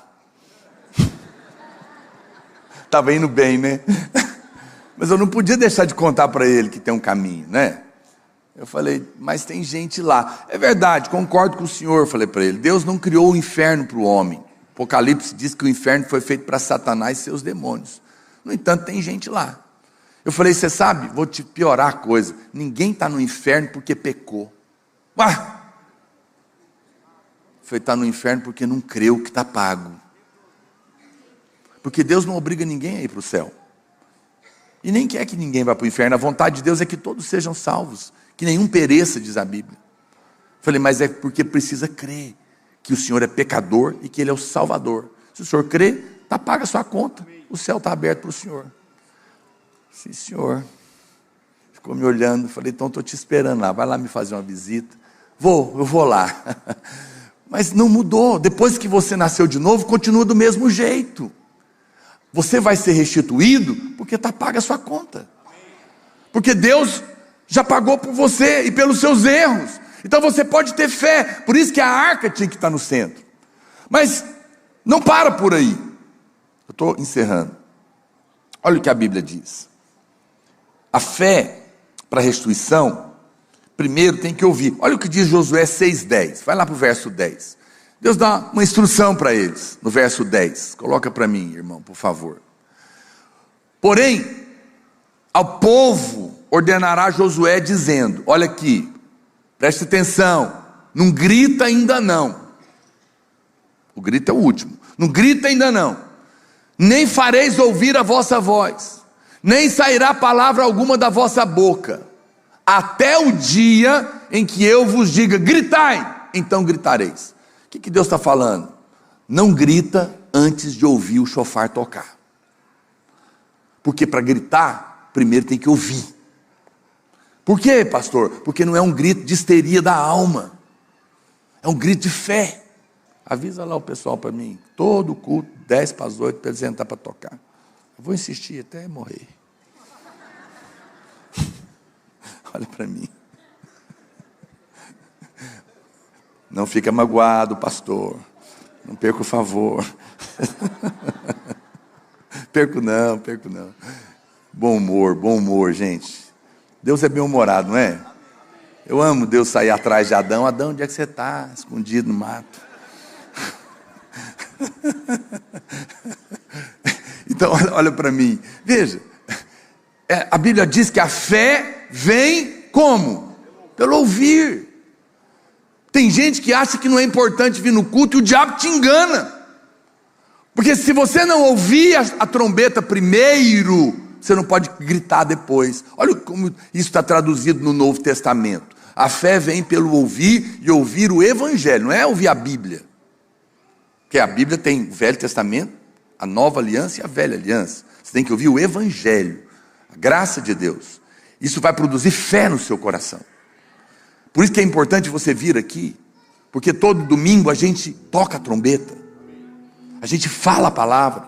Estava indo bem, né? Mas eu não podia deixar de contar para ele que tem um caminho, né? Eu falei, mas tem gente lá. É verdade, concordo com o senhor, falei para ele. Deus não criou o inferno para o homem. Apocalipse diz que o inferno foi feito para Satanás e seus demônios. No entanto, tem gente lá. Eu falei, você sabe, vou te piorar a coisa. Ninguém está no inferno porque pecou. Foi estar no inferno porque não creu que está pago. Porque Deus não obriga ninguém a ir para o céu. E nem quer que ninguém vá para o inferno. A vontade de Deus é que todos sejam salvos. Que nenhum pereça, diz a Bíblia. Falei, mas é porque precisa crer que o Senhor é pecador e que Ele é o Salvador. Se o senhor crê, tá paga a sua conta. O céu está aberto para o senhor. Sim, senhor. Ficou me olhando. Falei, então estou te esperando lá. Vai lá me fazer uma visita. Eu vou lá. Mas não mudou. Depois que você nasceu de novo, continua do mesmo jeito. Você vai ser restituído porque está paga a sua conta. Porque Deus já pagou por você e pelos seus erros. Então você pode ter fé. Por isso que a arca tinha que estar no centro. Mas não para por aí. Eu estou encerrando. Olha o que a Bíblia diz. A fé para a restituição, primeiro tem que ouvir. Olha o que diz Josué 6,10. Vai lá para o verso 10. Deus dá uma instrução para eles, no verso 10. Coloca para mim, irmão, por favor. Porém, ao povo ordenará Josué dizendo, olha aqui, preste atenção, não grita ainda não. O grito é o último. Não grita ainda não. Nem fareis ouvir a vossa voz, nem sairá palavra alguma da vossa boca, até o dia em que eu vos diga, gritai, então gritareis. O que Deus está falando? Não grita antes de ouvir o chofar tocar. Porque para gritar, primeiro tem que ouvir. Por quê, pastor? Porque não é um grito de histeria da alma. É um grito de fé. Avisa lá o pessoal para mim. Todo culto, 10 para as 8, para eles entrar para tocar. Eu vou insistir até morrer. Olha para mim. Não fica magoado, pastor. Não perca o favor. Perco não. Bom humor, gente. Deus é bem-humorado, não é? Eu amo Deus sair atrás de Adão. Adão, onde é que você está? Escondido no mato. Então, olha para mim. Veja, a Bíblia diz que a fé vem como? Pelo ouvir. Tem gente que acha que não é importante vir no culto e o diabo te engana. Porque se você não ouvir a trombeta primeiro, você não pode gritar depois. Olha como isso está traduzido no Novo Testamento. A fé vem pelo ouvir e ouvir o Evangelho, não é ouvir a Bíblia. Porque a Bíblia tem o Velho Testamento, a Nova Aliança e a Velha Aliança. Você tem que ouvir o Evangelho, a graça de Deus. Isso vai produzir fé no seu coração. Por isso que é importante você vir aqui, porque todo domingo a gente toca a trombeta, a gente fala a palavra,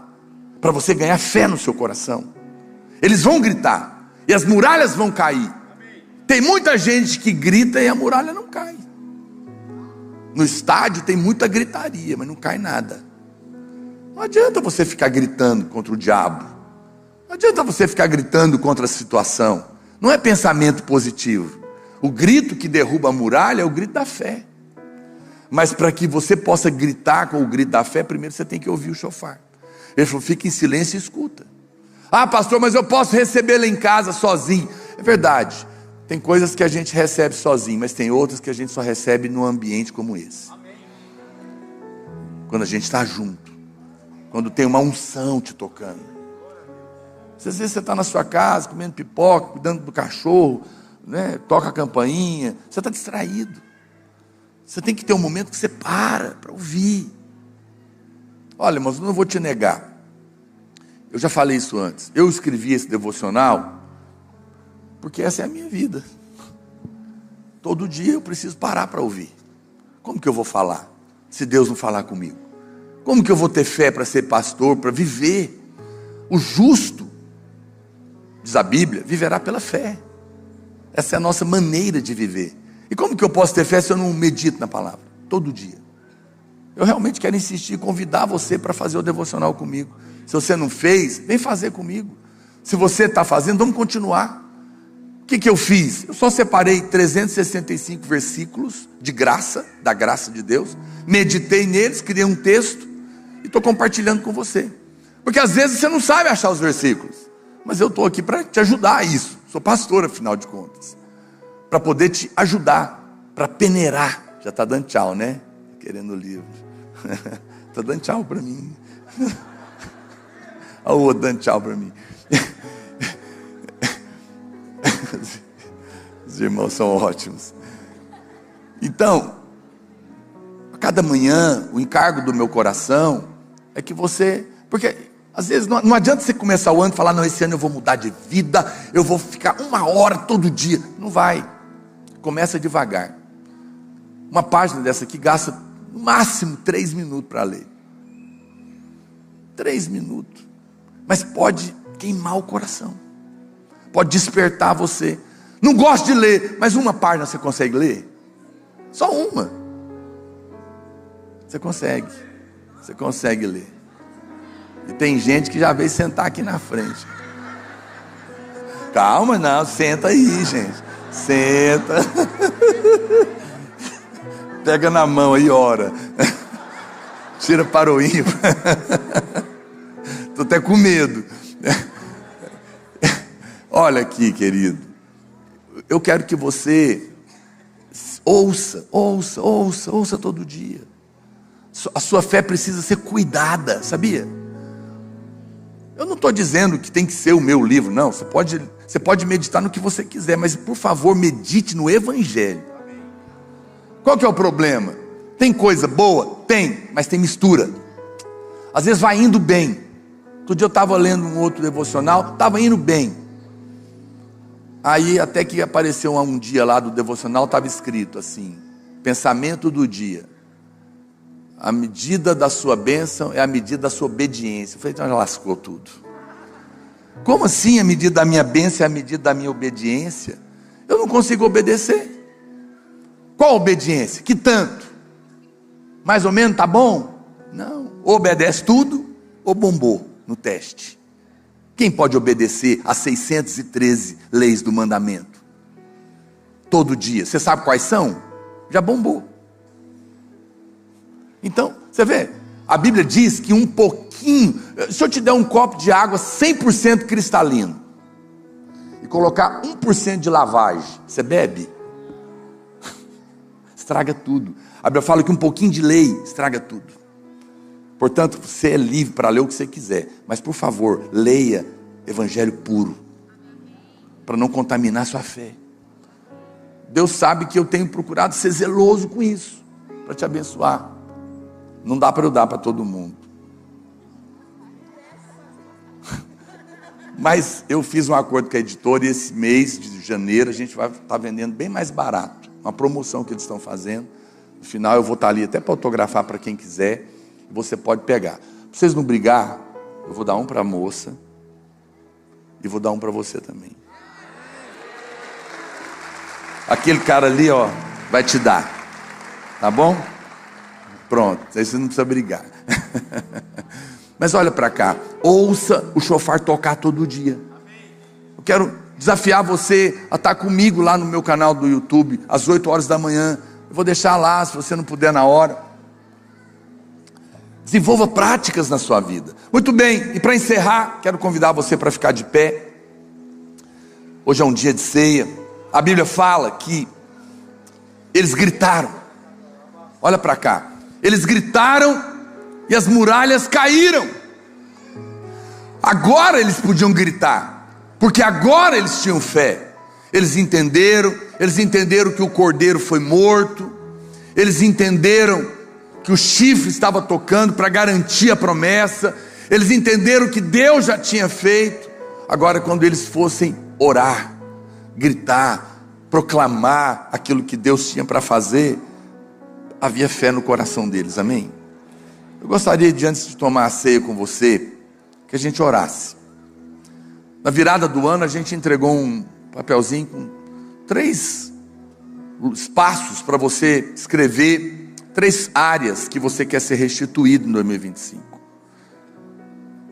para você ganhar fé no seu coração. Eles vão gritar, e as muralhas vão cair. Tem muita gente que grita e a muralha não cai. No estádio tem muita gritaria, mas não cai nada. Não adianta você ficar gritando contra o diabo. Não adianta você ficar gritando contra a situação. Não é pensamento positivo. O grito que derruba a muralha é o grito da fé. Mas para que você possa gritar com o grito da fé, primeiro você tem que ouvir o chofar. Ele falou, fica em silêncio e escuta. Ah, pastor, mas eu posso receber lá em casa sozinho. É verdade. Tem coisas que a gente recebe sozinho, mas tem outras que a gente só recebe num ambiente como esse. Quando a gente está junto, quando tem uma unção te tocando. Às vezes você está na sua casa, comendo pipoca, cuidando do cachorro, né? Toca a campainha, você está distraído. Você tem que ter um momento que você para ouvir. Olha, irmãos, eu não vou te negar. Eu já falei isso antes. Eu escrevi esse devocional porque essa é a minha vida. Todo dia eu preciso parar para ouvir. Como que eu vou falar se Deus não falar comigo? Como que eu vou ter fé para ser pastor, para viver? O justo, diz a Bíblia, viverá pela fé. Essa é a nossa maneira de viver. E como que eu posso ter fé se eu não medito na palavra? Todo dia. Eu realmente quero insistir, convidar você para fazer o devocional comigo. Se você não fez, vem fazer comigo. Se você está fazendo, vamos continuar. O que eu fiz? Eu só separei 365 versículos de graça, da graça de Deus. Meditei neles, criei um texto e estou compartilhando com você. Porque às vezes você não sabe achar os versículos. Mas eu estou aqui para te ajudar a isso. Sou pastor, afinal de contas. Para poder te ajudar, para peneirar. Já está dando tchau, né? Querendo o livro. Está dando tchau para mim. Olha o outro dando tchau para mim. Os irmãos são ótimos. Então, a cada manhã, o encargo do meu coração é que você... Porque às vezes não adianta você começar o ano e falar, não, esse ano eu vou mudar de vida, eu vou ficar 1 hora todo dia. Não vai. Começa devagar. Uma página dessa aqui gasta no máximo 3 minutos para ler. 3 minutos. Mas pode queimar o coração. Pode despertar você. Não gosto de ler, mas uma página você consegue ler? Só uma. Você consegue. Você consegue ler. E tem gente que já veio sentar aqui na frente. Calma, não, senta aí, gente. Senta. Pega na mão aí, ora. Tira para o ímpar. Estou até com medo. Olha aqui, querido. Eu quero que você ouça todo dia. A sua fé precisa ser cuidada, sabia? Eu não estou dizendo que tem que ser o meu livro, não. Você pode meditar no que você quiser, mas por favor, medite no Evangelho. Qual que é o problema? Tem coisa boa? Tem, mas tem mistura. Às vezes vai indo bem. Outro dia eu estava lendo um outro devocional, estava indo bem. Aí até que apareceu um dia lá do devocional, estava escrito assim: pensamento do dia: a medida da sua bênção é a medida da sua obediência. Eu falei, então já lascou tudo. Como assim a medida da minha bênção é a medida da minha obediência? Eu não consigo obedecer. Qual obediência? Que tanto? Mais ou menos, tá bom? Não. Ou obedece tudo, ou bombou no teste. Quem pode obedecer às 613 leis do mandamento? Todo dia. Você sabe quais são? Já bombou. Então, você vê, a Bíblia diz que um pouquinho, se eu te der um copo de água 100% cristalino, e colocar 1% de lavagem, você bebe? Estraga tudo. A Bíblia fala que um pouquinho de lei estraga tudo. Portanto, você é livre para ler o que você quiser, mas por favor, leia Evangelho puro, para não contaminar sua fé. Deus sabe que eu tenho procurado ser zeloso com isso, para te abençoar. Não dá para eu dar para todo mundo. Mas eu fiz um acordo com a editora e esse mês de janeiro a gente vai estar vendendo bem mais barato. Uma promoção que eles estão fazendo. No final eu vou estar ali até para autografar para quem quiser. Você pode pegar. Para vocês não brigar, eu vou dar um para a moça e vou dar um para você também. Aquele cara ali, ó, vai te dar. Tá bom? Pronto, aí você não precisa brigar. Mas olha para cá, ouça o shofar tocar todo dia. Eu quero desafiar você a estar comigo lá no meu canal do YouTube, às 8 horas da manhã. Eu vou deixar lá, se você não puder na hora. Desenvolva práticas na sua vida. Muito bem, e para encerrar, quero convidar você para ficar de pé. Hoje é um dia de ceia. A Bíblia fala que eles gritaram. Olha para cá. Eles gritaram e as muralhas caíram. Agora eles podiam gritar, porque agora eles tinham fé. Eles entenderam que o cordeiro foi morto. Eles entenderam que o chifre estava tocando para garantir a promessa. Eles entenderam que Deus já tinha feito. Agora, quando eles fossem orar, gritar, proclamar aquilo que Deus tinha para fazer, havia fé no coração deles, amém? Eu gostaria de, antes de tomar a ceia com você, que a gente orasse. Na virada do ano, a gente entregou um papelzinho com 3 espaços para você escrever 3 áreas que você quer ser restituído em 2025.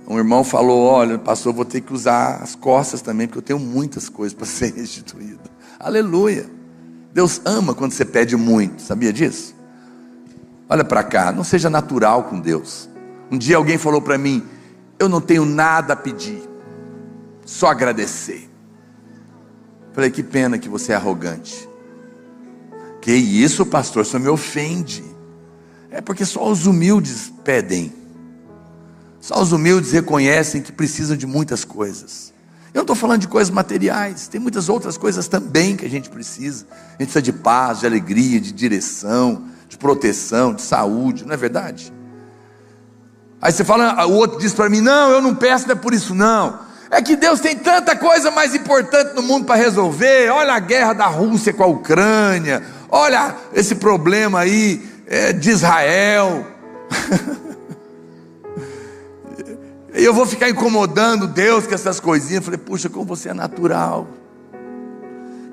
Um irmão falou: olha, pastor, eu vou ter que usar as costas também, porque eu tenho muitas coisas para ser restituído. Aleluia. Deus ama quando você pede muito, sabia disso? Olha para cá, não seja natural com Deus. Um dia alguém falou para mim: eu não tenho nada a pedir, só agradecer. Falei: que pena que você é arrogante. Que isso, pastor, isso me ofende. É porque só os humildes pedem. Só os humildes reconhecem que precisam de muitas coisas. Eu não estou falando de coisas materiais, tem muitas outras coisas também que a gente precisa. A gente precisa de paz, de alegria, de direção, de proteção, de saúde, não é verdade? Aí você fala, o outro diz para mim: não, eu não peço, não é por isso não. É que Deus tem tanta coisa mais importante no mundo para resolver. Olha a guerra da Rússia com a Ucrânia, olha esse problema aí de Israel. E eu vou ficar incomodando Deus com essas coisinhas. Eu falei: puxa, como você é natural.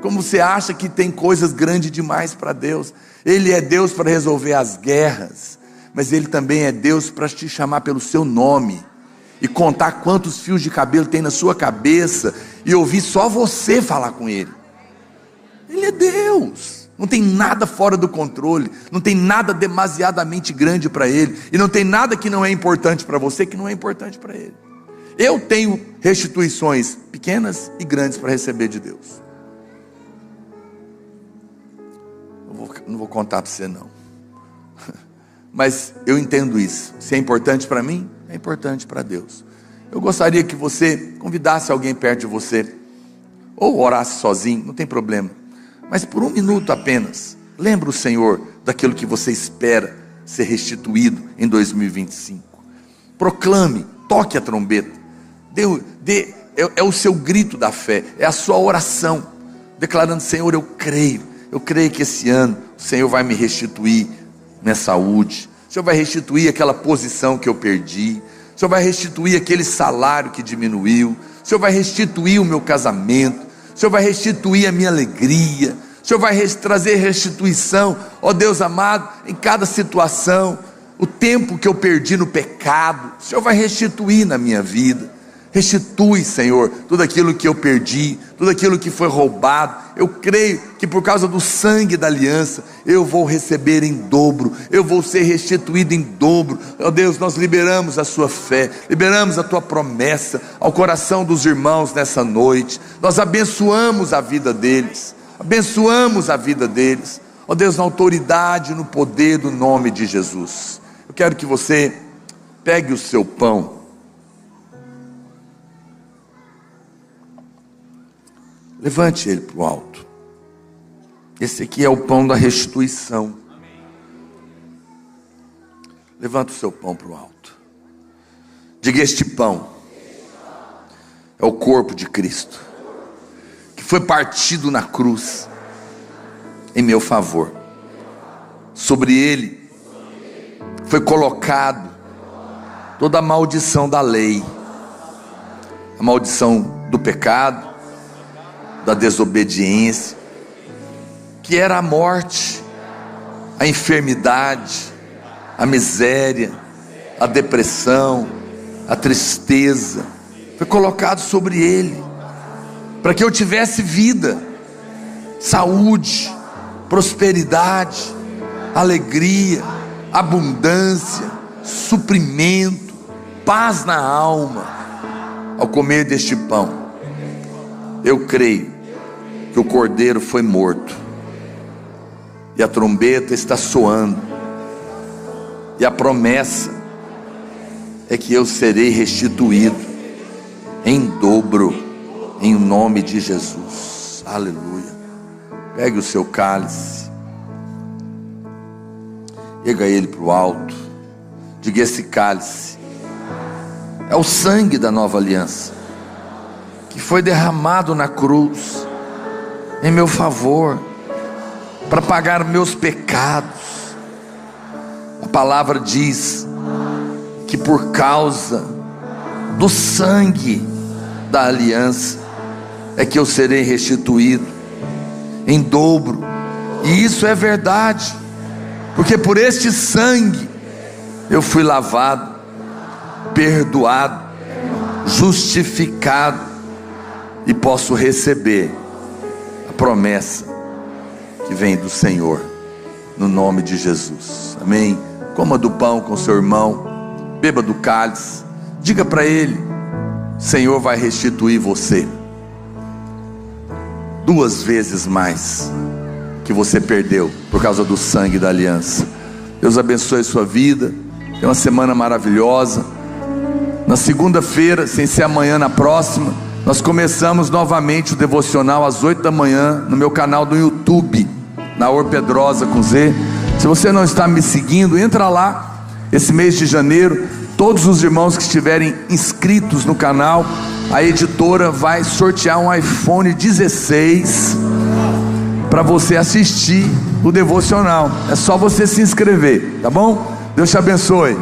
Como você acha que tem coisas grandes demais para Deus. Ele é Deus para resolver as guerras, mas Ele também é Deus para te chamar pelo seu nome e contar quantos fios de cabelo tem na sua cabeça e ouvir só você falar com Ele. Ele é Deus. Não tem nada fora do controle, não tem nada demasiadamente grande para Ele, e não tem nada que não é importante para você que não é importante para Ele. Eu tenho restituições pequenas e grandes para receber de Deus. Não vou contar para você não, mas eu entendo isso. Se é importante para mim, é importante para Deus. Eu gostaria que você convidasse alguém perto de você, ou orasse sozinho, não tem problema. Mas por 1 minuto apenas, lembra o Senhor daquilo que você espera ser restituído em 2025. Proclame, toque a trombeta, é o seu grito da fé, é a sua oração, declarando: Senhor, eu creio que esse ano o Senhor vai me restituir minha saúde, o Senhor vai restituir aquela posição que eu perdi, o Senhor vai restituir aquele salário que diminuiu, o Senhor vai restituir o meu casamento, o Senhor vai restituir a minha alegria, o Senhor vai trazer restituição, ó Deus amado, em cada situação. O tempo que eu perdi no pecado, o Senhor vai restituir na minha vida. Restitui, Senhor, tudo aquilo que eu perdi, tudo aquilo que foi roubado. Eu creio que por causa do sangue da aliança, eu vou receber em dobro, eu vou ser restituído em dobro. Ó Deus, nós liberamos a sua fé, liberamos a tua promessa ao coração dos irmãos nessa noite. Nós abençoamos a vida deles, ó Deus, na autoridade, no poder do nome de Jesus. Eu quero que você pegue o seu pão, levante ele para o alto. Esse aqui é o pão da restituição. Levanta o seu pão para o alto. Diga: este pão é o corpo de Cristo, que foi partido na cruz em meu favor. Sobre ele foi colocado toda a maldição da lei, a maldição do pecado, da desobediência, que era a morte, a enfermidade, a miséria, a depressão, a tristeza. Foi colocado sobre ele, para que eu tivesse vida, saúde, prosperidade, alegria, abundância, suprimento, paz na alma. Ao comer deste pão, eu creio que o cordeiro foi morto, e a trombeta está soando, e a promessa é que eu serei restituído em dobro, em nome de Jesus. Aleluia. Pegue o seu cálice, erga ele para o alto, diga: esse cálice é o sangue da nova aliança, que foi derramado na cruz em meu favor, para pagar meus pecados. A palavra diz que por causa do sangue da aliança é que eu serei restituído em dobro. E isso é verdade, porque por este sangue eu fui lavado, perdoado, justificado, e posso receber a promessa que vem do Senhor, no nome de Jesus. Amém. Coma do pão com seu irmão, beba do cálice, diga para ele: o Senhor vai restituir você 2 vezes mais que você perdeu por causa do sangue da aliança. Deus abençoe a sua vida. Tenha uma semana maravilhosa. Na segunda-feira, sem ser amanhã, na próxima, nós começamos novamente o devocional às 8 da manhã no meu canal do YouTube, Naor Pedrosa com Z. Se você não está me seguindo, entra lá. Esse mês de janeiro, todos os irmãos que estiverem inscritos no canal, a editora vai sortear um iPhone 16 para você assistir o devocional. É só você se inscrever, tá bom? Deus te abençoe.